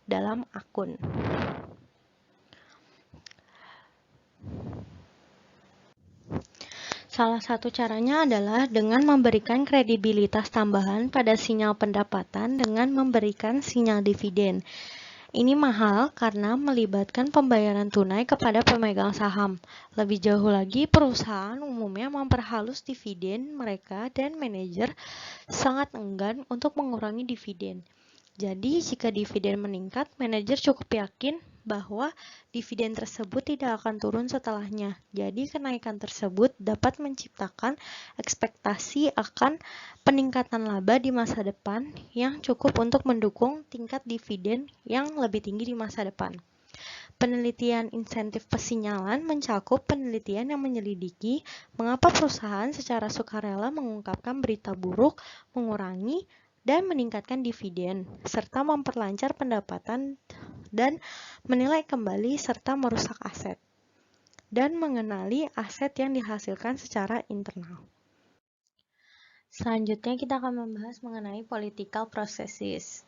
dalam akun. Salah satu caranya adalah dengan memberikan kredibilitas tambahan pada sinyal pendapatan dengan memberikan sinyal dividen. Ini mahal karena melibatkan pembayaran tunai kepada pemegang saham. Lebih jauh lagi, perusahaan umumnya memperhalus dividen mereka dan manajer sangat enggan untuk mengurangi dividen. Jadi, jika dividen meningkat, manajer cukup yakin bahwa dividen tersebut tidak akan turun setelahnya. Jadi, kenaikan tersebut dapat menciptakan ekspektasi akan peningkatan laba di masa depan yang cukup untuk mendukung tingkat dividen yang lebih tinggi di masa depan. Penelitian insentif pesinyalan mencakup penelitian yang menyelidiki mengapa perusahaan secara sukarela mengungkapkan berita buruk, mengurangi dan meningkatkan dividen, serta memperlancar pendapatan dan menilai kembali serta merusak aset, dan mengenali aset yang dihasilkan secara internal. Selanjutnya kita akan membahas mengenai political processes.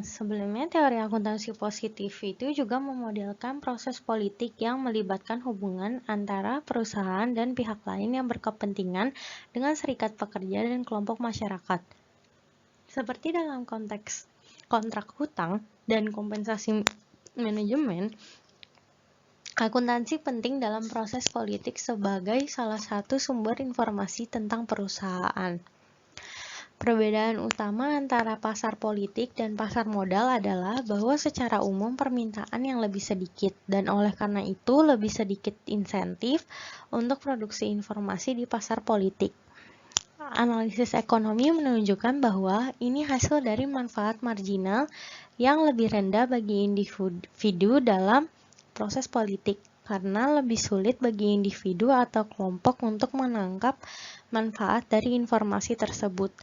Sebelumnya, teori akuntansi positif itu juga memodelkan proses politik yang melibatkan hubungan antara perusahaan dan pihak lain yang berkepentingan dengan serikat pekerja dan kelompok masyarakat. Seperti dalam konteks kontrak hutang dan kompensasi manajemen, akuntansi penting dalam proses politik sebagai salah satu sumber informasi tentang perusahaan. Perbedaan utama antara pasar politik dan pasar modal adalah bahwa secara umum permintaan yang lebih sedikit, dan oleh karena itu lebih sedikit insentif untuk produksi informasi di pasar politik. Analisis ekonomi menunjukkan bahwa ini hasil dari manfaat marginal yang lebih rendah bagi individu dalam proses politik, karena lebih sulit bagi individu atau kelompok untuk menangkap manfaat dari informasi tersebut.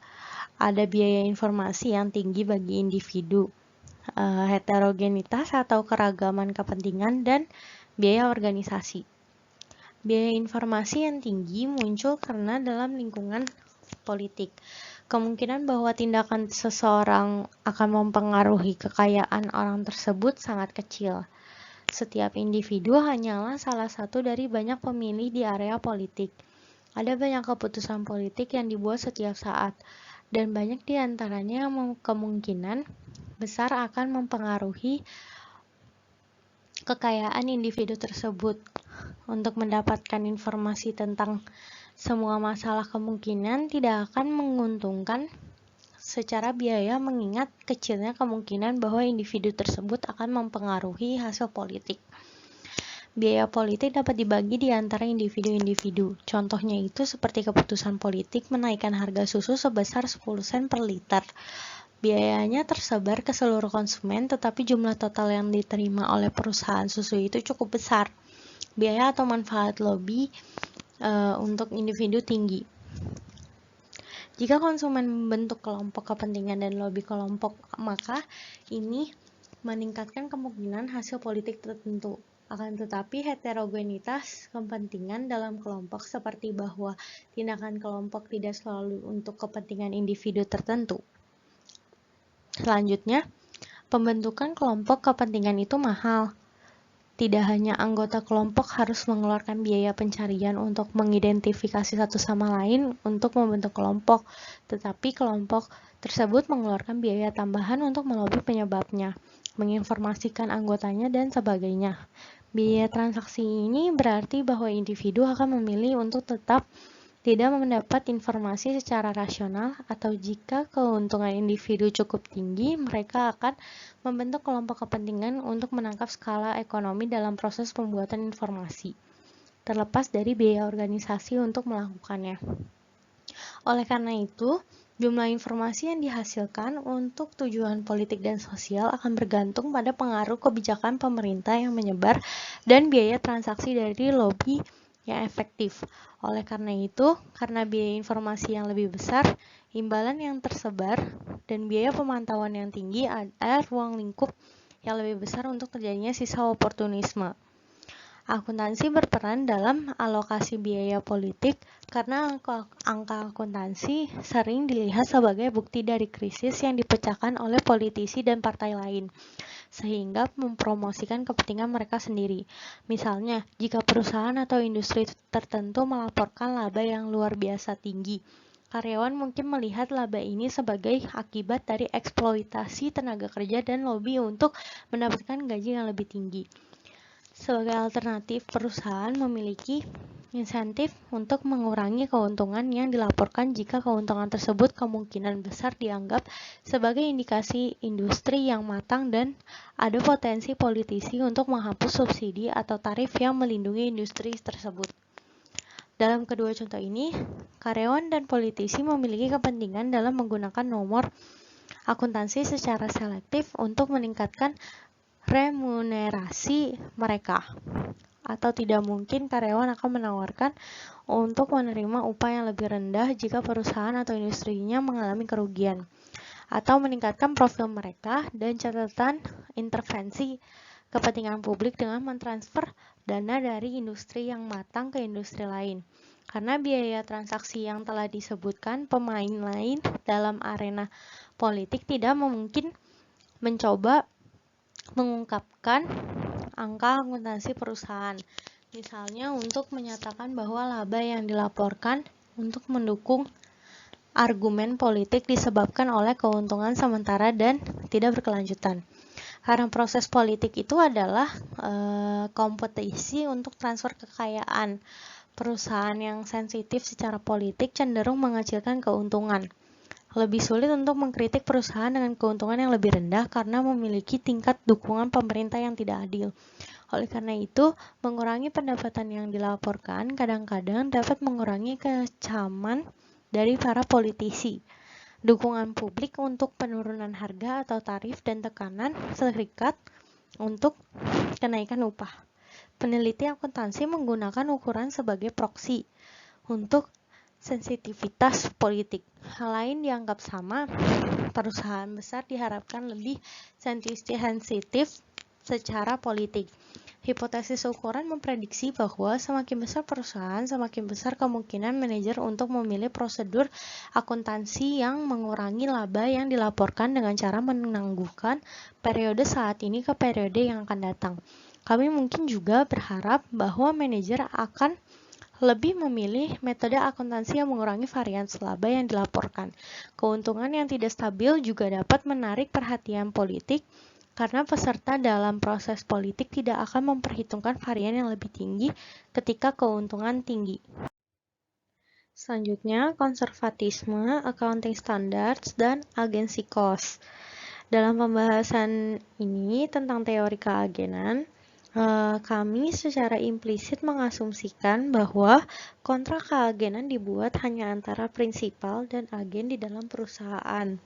Ada biaya informasi yang tinggi bagi individu, heterogenitas atau keragaman kepentingan, dan biaya organisasi. Biaya informasi yang tinggi muncul karena dalam lingkungan politik, kemungkinan bahwa tindakan seseorang akan mempengaruhi kekayaan orang tersebut sangat kecil. Setiap individu hanyalah salah satu dari banyak pemilih di area politik. Ada banyak keputusan politik yang dibuat setiap saat, dan banyak di antaranya yang kemungkinan besar akan mempengaruhi kekayaan individu tersebut. Untuk mendapatkan informasi tentang semua masalah kemungkinan tidak akan menguntungkan secara biaya mengingat kecilnya kemungkinan bahwa individu tersebut akan mempengaruhi hasil politik. Biaya politik dapat dibagi di antara individu-individu. Contohnya itu seperti keputusan politik menaikkan harga susu sebesar 10 sen per liter. Biayanya tersebar ke seluruh konsumen, tetapi jumlah total yang diterima oleh perusahaan susu itu cukup besar. Biaya atau manfaat lobby untuk individu tinggi. Jika konsumen membentuk kelompok kepentingan dan lobby kelompok, maka ini meningkatkan kemungkinan hasil politik tertentu. Akan tetapi heterogenitas kepentingan dalam kelompok seperti bahwa tindakan kelompok tidak selalu untuk kepentingan individu tertentu. Selanjutnya, pembentukan kelompok kepentingan itu mahal. Tidak hanya anggota kelompok harus mengeluarkan biaya pencarian untuk mengidentifikasi satu sama lain untuk membentuk kelompok, tetapi kelompok tersebut mengeluarkan biaya tambahan untuk melobi penyebabnya, menginformasikan anggotanya, dan sebagainya. Biaya transaksi ini berarti bahwa individu akan memilih untuk tetap tidak mendapat informasi secara rasional, atau jika keuntungan individu cukup tinggi, mereka akan membentuk kelompok kepentingan untuk menangkap skala ekonomi dalam proses pembuatan informasi, terlepas dari biaya organisasi untuk melakukannya. Oleh karena itu, jumlah informasi yang dihasilkan untuk tujuan politik dan sosial akan bergantung pada pengaruh kebijakan pemerintah yang menyebar dan biaya transaksi dari lobby yang efektif. Oleh karena itu, karena biaya informasi yang lebih besar, imbalan yang tersebar, dan biaya pemantauan yang tinggi, ada ruang lingkup yang lebih besar untuk terjadinya sisa oportunisme. Akuntansi berperan dalam alokasi biaya politik karena angka akuntansi sering dilihat sebagai bukti dari krisis yang dipecahkan oleh politisi dan partai lain, sehingga mempromosikan kepentingan mereka sendiri. Misalnya, jika perusahaan atau industri tertentu melaporkan laba yang luar biasa tinggi, karyawan mungkin melihat laba ini sebagai akibat dari eksploitasi tenaga kerja dan lobby untuk mendapatkan gaji yang lebih tinggi. Sebagai alternatif, perusahaan memiliki insentif untuk mengurangi keuntungan yang dilaporkan jika keuntungan tersebut kemungkinan besar dianggap sebagai indikasi industri yang matang dan ada potensi politisi untuk menghapus subsidi atau tarif yang melindungi industri tersebut. Dalam kedua contoh ini, karyawan dan politisi memiliki kepentingan dalam menggunakan nomor akuntansi secara selektif untuk meningkatkan remunerasi mereka, atau tidak mungkin karyawan akan menawarkan untuk menerima upah yang lebih rendah jika perusahaan atau industrinya mengalami kerugian, atau meningkatkan profil mereka dan catatan intervensi kepentingan publik dengan mentransfer dana dari industri yang matang ke industri lain. Karena biaya transaksi yang telah disebutkan, pemain lain dalam arena politik tidak mungkin mencoba mengungkapkan angka akuntansi perusahaan, misalnya untuk menyatakan bahwa laba yang dilaporkan untuk mendukung argumen politik disebabkan oleh keuntungan sementara dan tidak berkelanjutan. Karena proses politik itu adalah kompetisi untuk transfer kekayaan, perusahaan yang sensitif secara politik cenderung mengecilkan keuntungan. Lebih sulit untuk mengkritik perusahaan dengan keuntungan yang lebih rendah karena memiliki tingkat dukungan pemerintah yang tidak adil. Oleh karena itu, mengurangi pendapatan yang dilaporkan kadang-kadang dapat mengurangi kecaman dari para politisi. Dukungan publik untuk penurunan harga atau tarif dan tekanan serikat untuk kenaikan upah. Peneliti akuntansi menggunakan ukuran sebagai proksi untuk sensitivitas politik. Hal lain dianggap sama, perusahaan besar diharapkan lebih sensitif secara politik. Hipotesis ukuran memprediksi bahwa semakin besar perusahaan, semakin besar kemungkinan manajer untuk memilih prosedur akuntansi yang mengurangi laba yang dilaporkan dengan cara menangguhkan periode saat ini ke periode yang akan datang. Kami mungkin juga berharap bahwa manajer akan lebih memilih metode akuntansi yang mengurangi varians laba yang dilaporkan. Keuntungan yang tidak stabil juga dapat menarik perhatian politik karena peserta dalam proses politik tidak akan memperhitungkan varian yang lebih tinggi ketika keuntungan tinggi. Selanjutnya, konservatisme, accounting standards, dan agency cost. Dalam pembahasan ini tentang teori keagenan, kami secara implisit mengasumsikan bahwa kontrak keagenan dibuat hanya antara prinsipal dan agen di dalam perusahaan.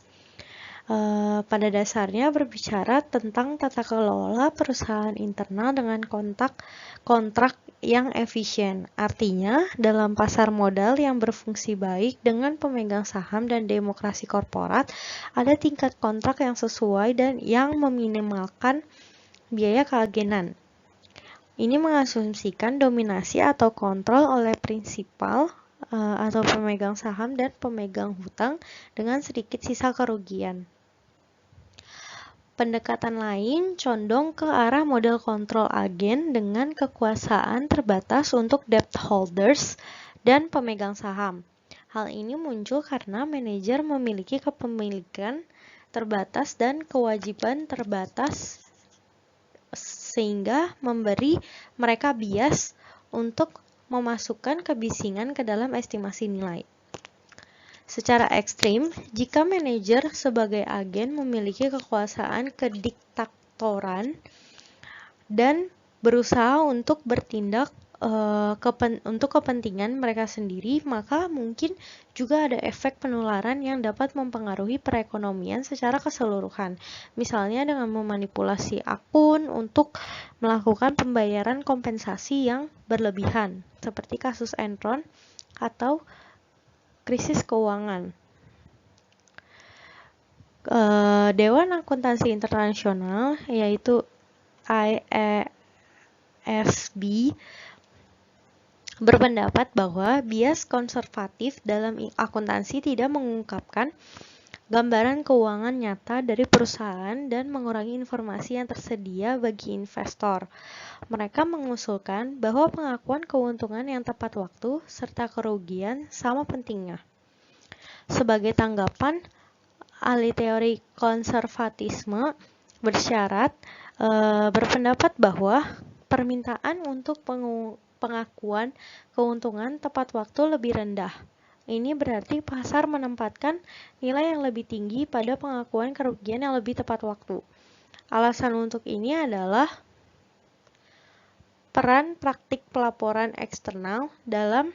Pada dasarnya berbicara tentang tata kelola perusahaan internal dengan kontrak yang efisien. Artinya, dalam pasar modal yang berfungsi baik dengan pemegang saham dan demokrasi korporat, ada tingkat kontrak yang sesuai dan yang meminimalkan biaya keagenan. Ini mengasumsikan dominasi atau kontrol oleh prinsipal atau pemegang saham dan pemegang hutang dengan sedikit sisa kerugian. Pendekatan lain condong ke arah model kontrol agen dengan kekuasaan terbatas untuk debt holders dan pemegang saham. Hal ini muncul karena manajer memiliki kepemilikan terbatas dan kewajiban terbatas sehingga memberi mereka bias untuk memasukkan kebisingan ke dalam estimasi nilai. Secara ekstrim, jika manajer sebagai agen memiliki kekuasaan kediktatoran dan berusaha untuk bertindak untuk kepentingan mereka sendiri, maka mungkin juga ada efek penularan yang dapat mempengaruhi perekonomian secara keseluruhan. Misalnya dengan memanipulasi akun untuk melakukan pembayaran kompensasi yang berlebihan, seperti kasus Enron atau krisis keuangan. Dewan Akuntansi Internasional, yaitu IASB, berpendapat bahwa bias konservatif dalam akuntansi tidak mengungkapkan gambaran keuangan nyata dari perusahaan dan mengurangi informasi yang tersedia bagi investor. Mereka mengusulkan bahwa pengakuan keuntungan yang tepat waktu serta kerugian sama pentingnya. Sebagai tanggapan, ahli teori konservatisme bersyarat berpendapat bahwa permintaan untuk pengakuan keuntungan tepat waktu lebih rendah. Ini berarti pasar menempatkan nilai yang lebih tinggi pada pengakuan kerugian yang lebih tepat waktu. Alasan untuk ini adalah peran praktik pelaporan eksternal dalam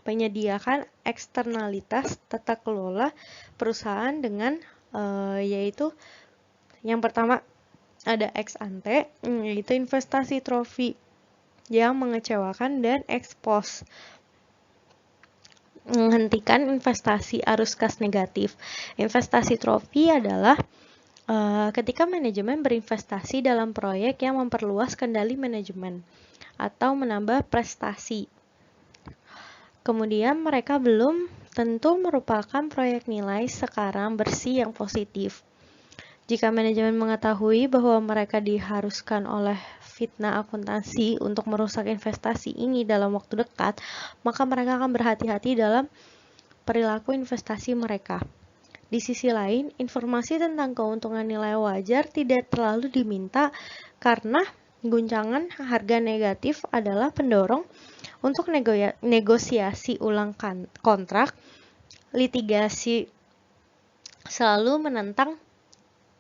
menyediakan eksternalitas tata kelola perusahaan dengan yaitu yang pertama ada ex ante, yaitu investasi trofi yang mengecewakan, dan ex post, menghentikan investasi arus kas negatif. Investasi trofi adalah ketika manajemen berinvestasi dalam proyek yang memperluas kendali manajemen atau menambah prestasi. Kemudian mereka belum tentu merupakan proyek nilai sekarang bersih yang positif. Jika manajemen mengetahui bahwa mereka diharuskan oleh fitnah akuntansi untuk merusak investasi ini dalam waktu dekat, maka mereka akan berhati-hati dalam perilaku investasi mereka. Di sisi lain, informasi tentang keuntungan nilai wajar tidak terlalu diminta karena guncangan harga negatif adalah pendorong untuk negosiasi ulang kontrak. Litigasi selalu menentang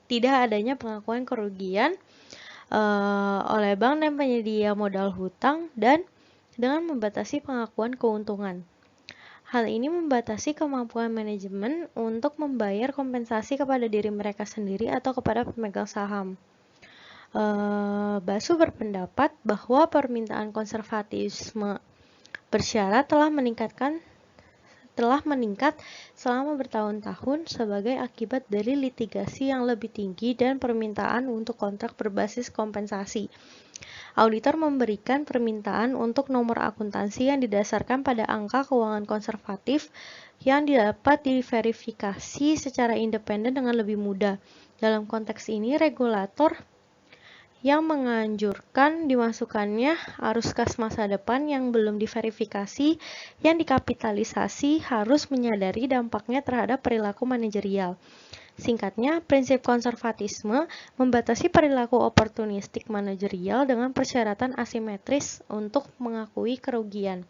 tidak adanya pengakuan kerugian oleh bank dan penyedia modal hutang dan dengan membatasi pengakuan keuntungan. Hal ini membatasi kemampuan manajemen untuk membayar kompensasi kepada diri mereka sendiri atau kepada pemegang saham. Basu berpendapat bahwa permintaan konservatisme bersyarat telah meningkat selama bertahun-tahun sebagai akibat dari litigasi yang lebih tinggi dan permintaan untuk kontrak berbasis kompensasi. Auditor memberikan permintaan untuk nomor akuntansi yang didasarkan pada angka keuangan konservatif yang dapat diverifikasi secara independen dengan lebih mudah. Dalam konteks ini, regulator yang menganjurkan dimasukkannya arus kas masa depan yang belum diverifikasi yang dikapitalisasi harus menyadari dampaknya terhadap perilaku manajerial. Singkatnya, prinsip konservatisme membatasi perilaku oportunistik manajerial dengan persyaratan asimetris untuk mengakui kerugian.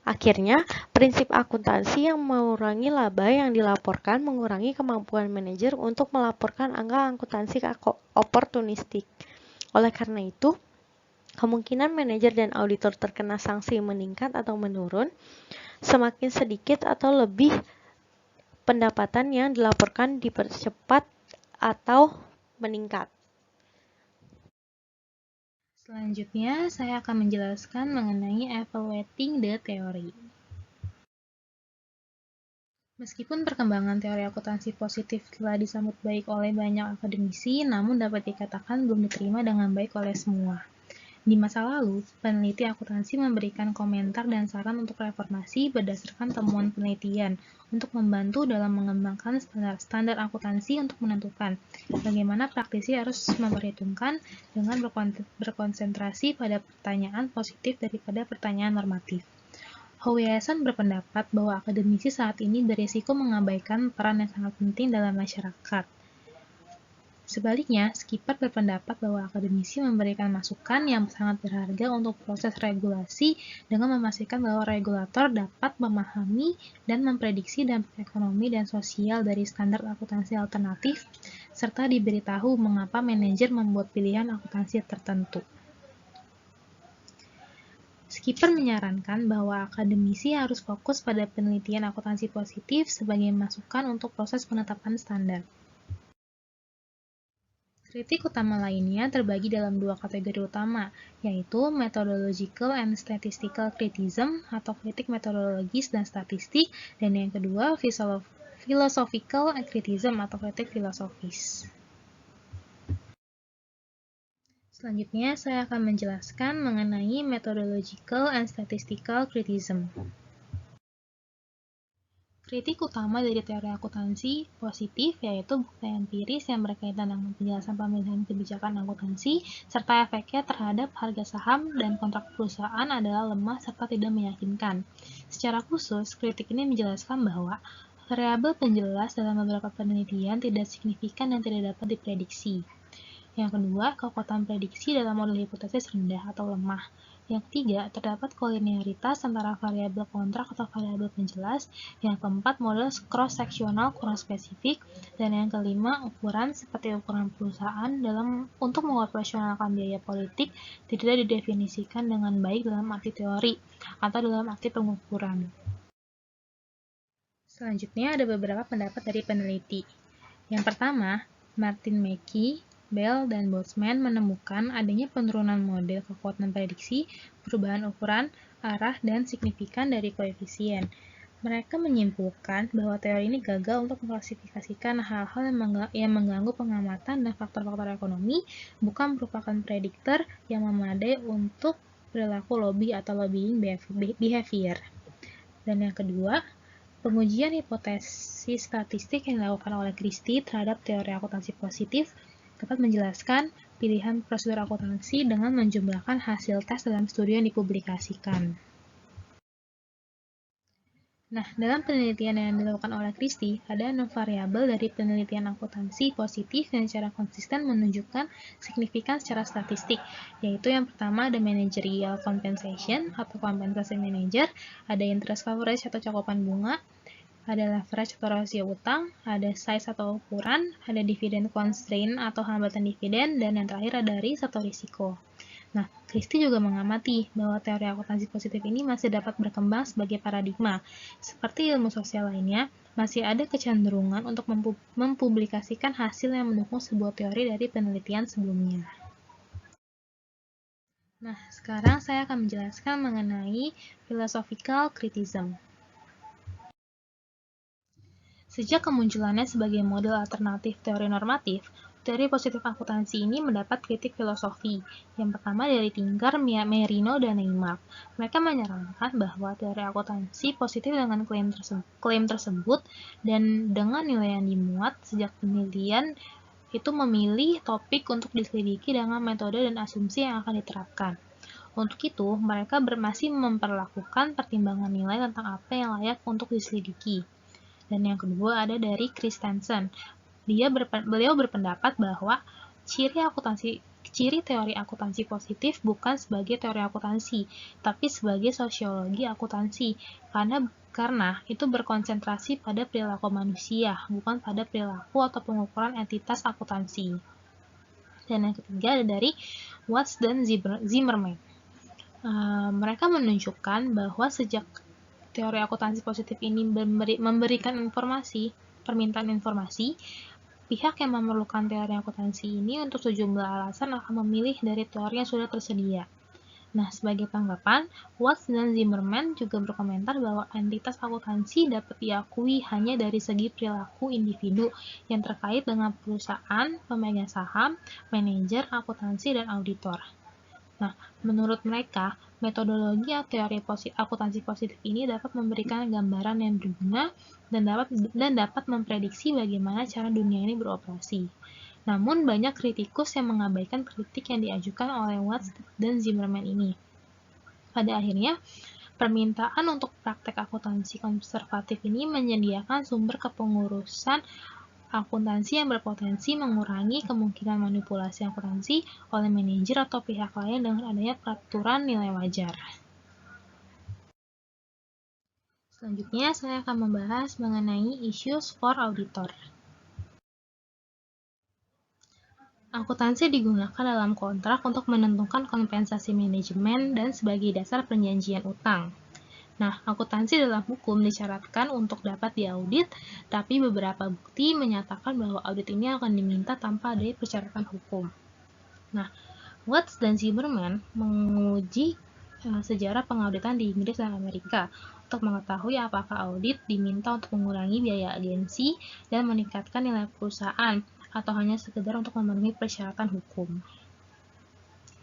Akhirnya, prinsip akuntansi yang mengurangi laba yang dilaporkan mengurangi kemampuan manajer untuk melaporkan angka akuntansi oportunistik. Oleh karena itu, kemungkinan manajer dan auditor terkena sanksi meningkat atau menurun, semakin sedikit atau lebih pendapatan yang dilaporkan dipercepat atau meningkat. Selanjutnya, saya akan menjelaskan mengenai evaluating the theory. Meskipun perkembangan teori akuntansi positif telah disambut baik oleh banyak akademisi, namun dapat dikatakan belum diterima dengan baik oleh semua. Di masa lalu, peneliti akuntansi memberikan komentar dan saran untuk reformasi berdasarkan temuan penelitian untuk membantu dalam mengembangkan standar akuntansi untuk menentukan bagaimana praktisi harus memperhitungkan dengan berkonsentrasi pada pertanyaan positif daripada pertanyaan normatif. Howiason berpendapat bahwa akademisi saat ini berisiko mengabaikan peran yang sangat penting dalam masyarakat. Sebaliknya, Skipper berpendapat bahwa akademisi memberikan masukan yang sangat berharga untuk proses regulasi dengan memastikan bahwa regulator dapat memahami dan memprediksi dampak ekonomi dan sosial dari standar akuntansi alternatif, serta diberitahu mengapa manajer membuat pilihan akuntansi tertentu. Skipper menyarankan bahwa akademisi harus fokus pada penelitian akuntansi positif sebagai masukan untuk proses penetapan standar. Kritik utama lainnya terbagi dalam dua kategori utama, yaitu methodological and statistical criticism atau kritik metodologis dan statistik, dan yang kedua philosophical criticism atau kritik filosofis. Selanjutnya, saya akan menjelaskan mengenai methodological and statistical criticism. Kritik utama dari teori akuntansi positif yaitu bukti empiris yang berkaitan dengan penjelasan pemilihan kebijakan akuntansi serta efeknya terhadap harga saham dan kontrak perusahaan adalah lemah serta tidak meyakinkan. Secara khusus, kritik ini menjelaskan bahwa variabel penjelas dalam beberapa penelitian tidak signifikan dan tidak dapat diprediksi. Yang kedua, kekuatan prediksi dalam model hipotesis rendah atau lemah. Yang ketiga, terdapat kolinearitas antara variabel kontrak atau variabel penjelas. Yang keempat, model cross-seksional kurang spesifik. Dan yang kelima, ukuran seperti ukuran perusahaan untuk mengoperasionalkan biaya politik tidak didefinisikan dengan baik dalam arti teori atau dalam arti pengukuran. Selanjutnya, ada beberapa pendapat dari peneliti. Yang pertama, Martin Mackey, Bell, dan Boltzmann menemukan adanya penurunan model kekuatan prediksi, perubahan ukuran, arah, dan signifikan dari koefisien. Mereka menyimpulkan bahwa teori ini gagal untuk mengklasifikasikan hal-hal yang mengganggu pengamatan dan faktor-faktor ekonomi, bukan merupakan prediktor yang memadai untuk perilaku lobby atau lobbying behavior. Dan yang kedua, pengujian hipotesis statistik yang dilakukan oleh Christie terhadap teori akuntansi positif dapat menjelaskan pilihan prosedur akuntansi dengan menjumlahkan hasil tes dalam studi yang dipublikasikan. Nah, dalam penelitian yang dilakukan oleh Christie, ada 6 variabel dari penelitian akuntansi positif yang secara konsisten menunjukkan signifikan secara statistik, yaitu yang pertama ada managerial compensation atau kompensasi manajer, ada interest coverage atau cakupan bunga, ada leverage atau rasio utang, ada size atau ukuran, ada dividend constraint atau hambatan dividen, dan yang terakhir ada risk atau risiko. Nah, Christie juga mengamati bahwa teori akuntansi positif ini masih dapat berkembang sebagai paradigma. Seperti ilmu sosial lainnya, masih ada kecenderungan untuk mempublikasikan hasil yang mendukung sebuah teori dari penelitian sebelumnya. Nah, sekarang saya akan menjelaskan mengenai philosophical criticism. Sejak kemunculannya sebagai model alternatif teori normatif, teori positif akuntansi ini mendapat kritik filosofi. Yang pertama dari Tinker, Merino, dan Neymark. Mereka menyarankan bahwa teori akuntansi positif dengan klaim tersebut dan dengan nilai yang dimuat sejak penelitian itu memilih topik untuk diselidiki dengan metode dan asumsi yang akan diterapkan. Untuk itu, mereka masih memperlakukan pertimbangan nilai tentang apa yang layak untuk diselidiki. Dan yang kedua ada dari Christensen. Beliau berpendapat bahwa ciri teori akuntansi positif bukan sebagai teori akuntansi, tapi sebagai sosiologi akuntansi, karena itu berkonsentrasi pada perilaku manusia, bukan pada perilaku atau pengukuran entitas akuntansi. Dan yang ketiga ada dari Watts dan Zimmerman. Mereka menunjukkan bahwa sejak teori akuntansi positif ini memberikan permintaan informasi, pihak yang memerlukan teori akuntansi ini untuk sejumlah alasan akan memilih dari teori yang sudah tersedia. Nah, sebagai tanggapan, Watts dan Zimmerman juga berkomentar bahwa entitas akuntansi dapat diakui hanya dari segi perilaku individu yang terkait dengan perusahaan, pemegang saham, manajer, akuntansi, dan auditor. Nah, menurut mereka, metodologi teori akuntansi positif ini dapat memberikan gambaran yang berguna dan dapat memprediksi bagaimana cara dunia ini beroperasi. Namun, banyak kritikus yang mengabaikan kritik yang diajukan oleh Watts dan Zimmerman ini. Pada akhirnya, permintaan untuk praktek akuntansi konservatif ini menyediakan sumber kepengurusan akuntansi yang berpotensi mengurangi kemungkinan manipulasi akuntansi oleh manajer atau pihak lain dengan adanya peraturan nilai wajar. Selanjutnya, saya akan membahas mengenai issues for auditor. Akuntansi digunakan dalam kontrak untuk menentukan kompensasi manajemen dan sebagai dasar perjanjian utang. Nah, akuntansi dalam hukum disyaratkan untuk dapat diaudit, tapi beberapa bukti menyatakan bahwa audit ini akan diminta tanpa adanya persyaratan hukum. Nah, Watts dan Zimmerman menguji sejarah pengauditan di Inggris dan Amerika untuk mengetahui apakah audit diminta untuk mengurangi biaya agensi dan meningkatkan nilai perusahaan, atau hanya sekedar untuk memenuhi persyaratan hukum.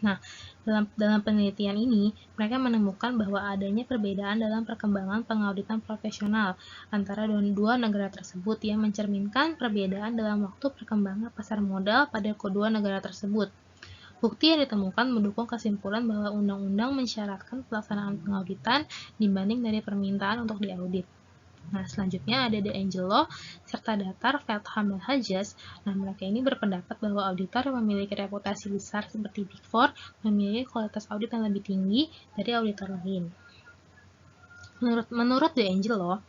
Nah, dalam penelitian ini, mereka menemukan bahwa adanya perbedaan dalam perkembangan pengauditan profesional antara dua negara tersebut yang mencerminkan perbedaan dalam waktu perkembangan pasar modal pada kedua negara tersebut. Bukti yang ditemukan mendukung kesimpulan bahwa undang-undang mensyaratkan pelaksanaan pengauditan dibanding dari permintaan untuk diaudit. Nah, selanjutnya ada De Angelo serta Datar, Feldham, dan Hedges. Nah, mereka ini berpendapat bahwa auditor yang memiliki reputasi besar seperti Big Four memiliki kualitas audit yang lebih tinggi dari auditor lain. Menurut De Angelo,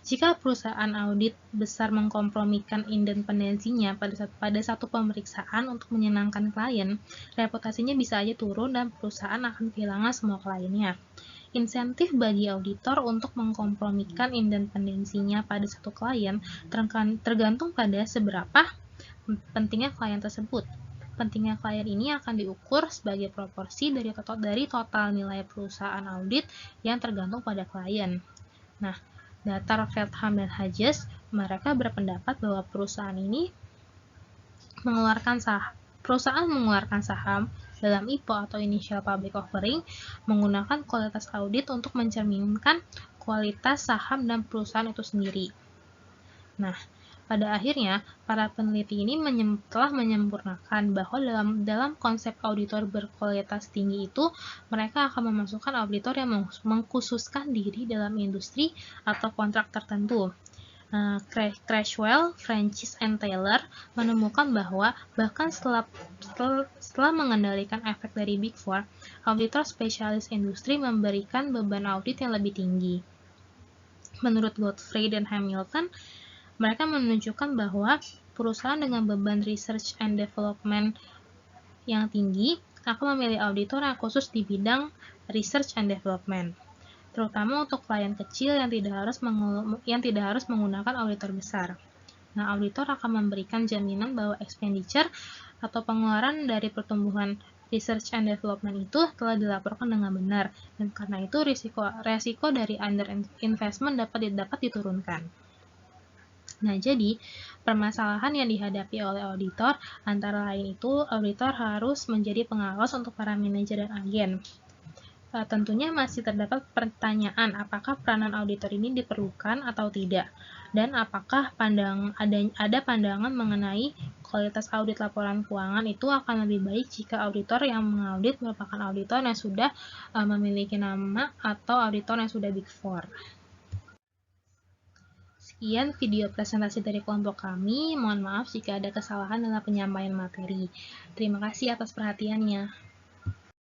jika perusahaan audit besar mengkompromikan independensinya pada satu pemeriksaan untuk menyenangkan klien, reputasinya bisa aja turun dan perusahaan akan kehilangan semua kliennya. Insentif bagi auditor untuk mengkompromikan independensinya pada satu klien tergantung pada seberapa pentingnya klien tersebut. Pentingnya klien ini akan diukur sebagai proporsi dari total nilai perusahaan audit yang tergantung pada klien. Nah, Datar, Feldham, dan Hedges, mereka berpendapat bahwa perusahaan mengeluarkan saham dalam IPO atau Initial Public Offering menggunakan kualitas audit untuk mencerminkan kualitas saham dan perusahaan itu sendiri. Nah, pada akhirnya, para peneliti ini telah menyempurnakan bahwa dalam konsep auditor berkualitas tinggi itu, mereka akan memasukkan auditor yang mengkhususkan diri dalam industri atau kontrak tertentu. Creswell, Francis, and Taylor menemukan bahwa bahkan setelah mengendalikan efek dari Big Four, auditor spesialis industri memberikan beban audit yang lebih tinggi. Menurut Godfrey dan Hamilton, mereka menunjukkan bahwa perusahaan dengan beban research and development yang tinggi akan memilih auditor yang khusus di bidang research and development, terutama untuk klien kecil yang tidak harus menggunakan auditor besar. Nah, auditor akan memberikan jaminan bahwa expenditure atau pengeluaran dari pertumbuhan research and development itu telah dilaporkan dengan benar, dan karena itu risiko dari under investment dapat diturunkan. Nah, jadi permasalahan yang dihadapi oleh auditor antara lain itu auditor harus menjadi pengawas untuk para manajer dan agen. Tentunya masih terdapat pertanyaan apakah peranan auditor ini diperlukan atau tidak, dan apakah ada pandangan mengenai kualitas audit laporan keuangan itu akan lebih baik jika auditor yang mengaudit merupakan auditor yang sudah memiliki nama atau auditor yang sudah Big Four. Sekian video presentasi dari kelompok kami. Mohon maaf jika ada kesalahan dalam penyampaian materi. Terima kasih atas perhatiannya.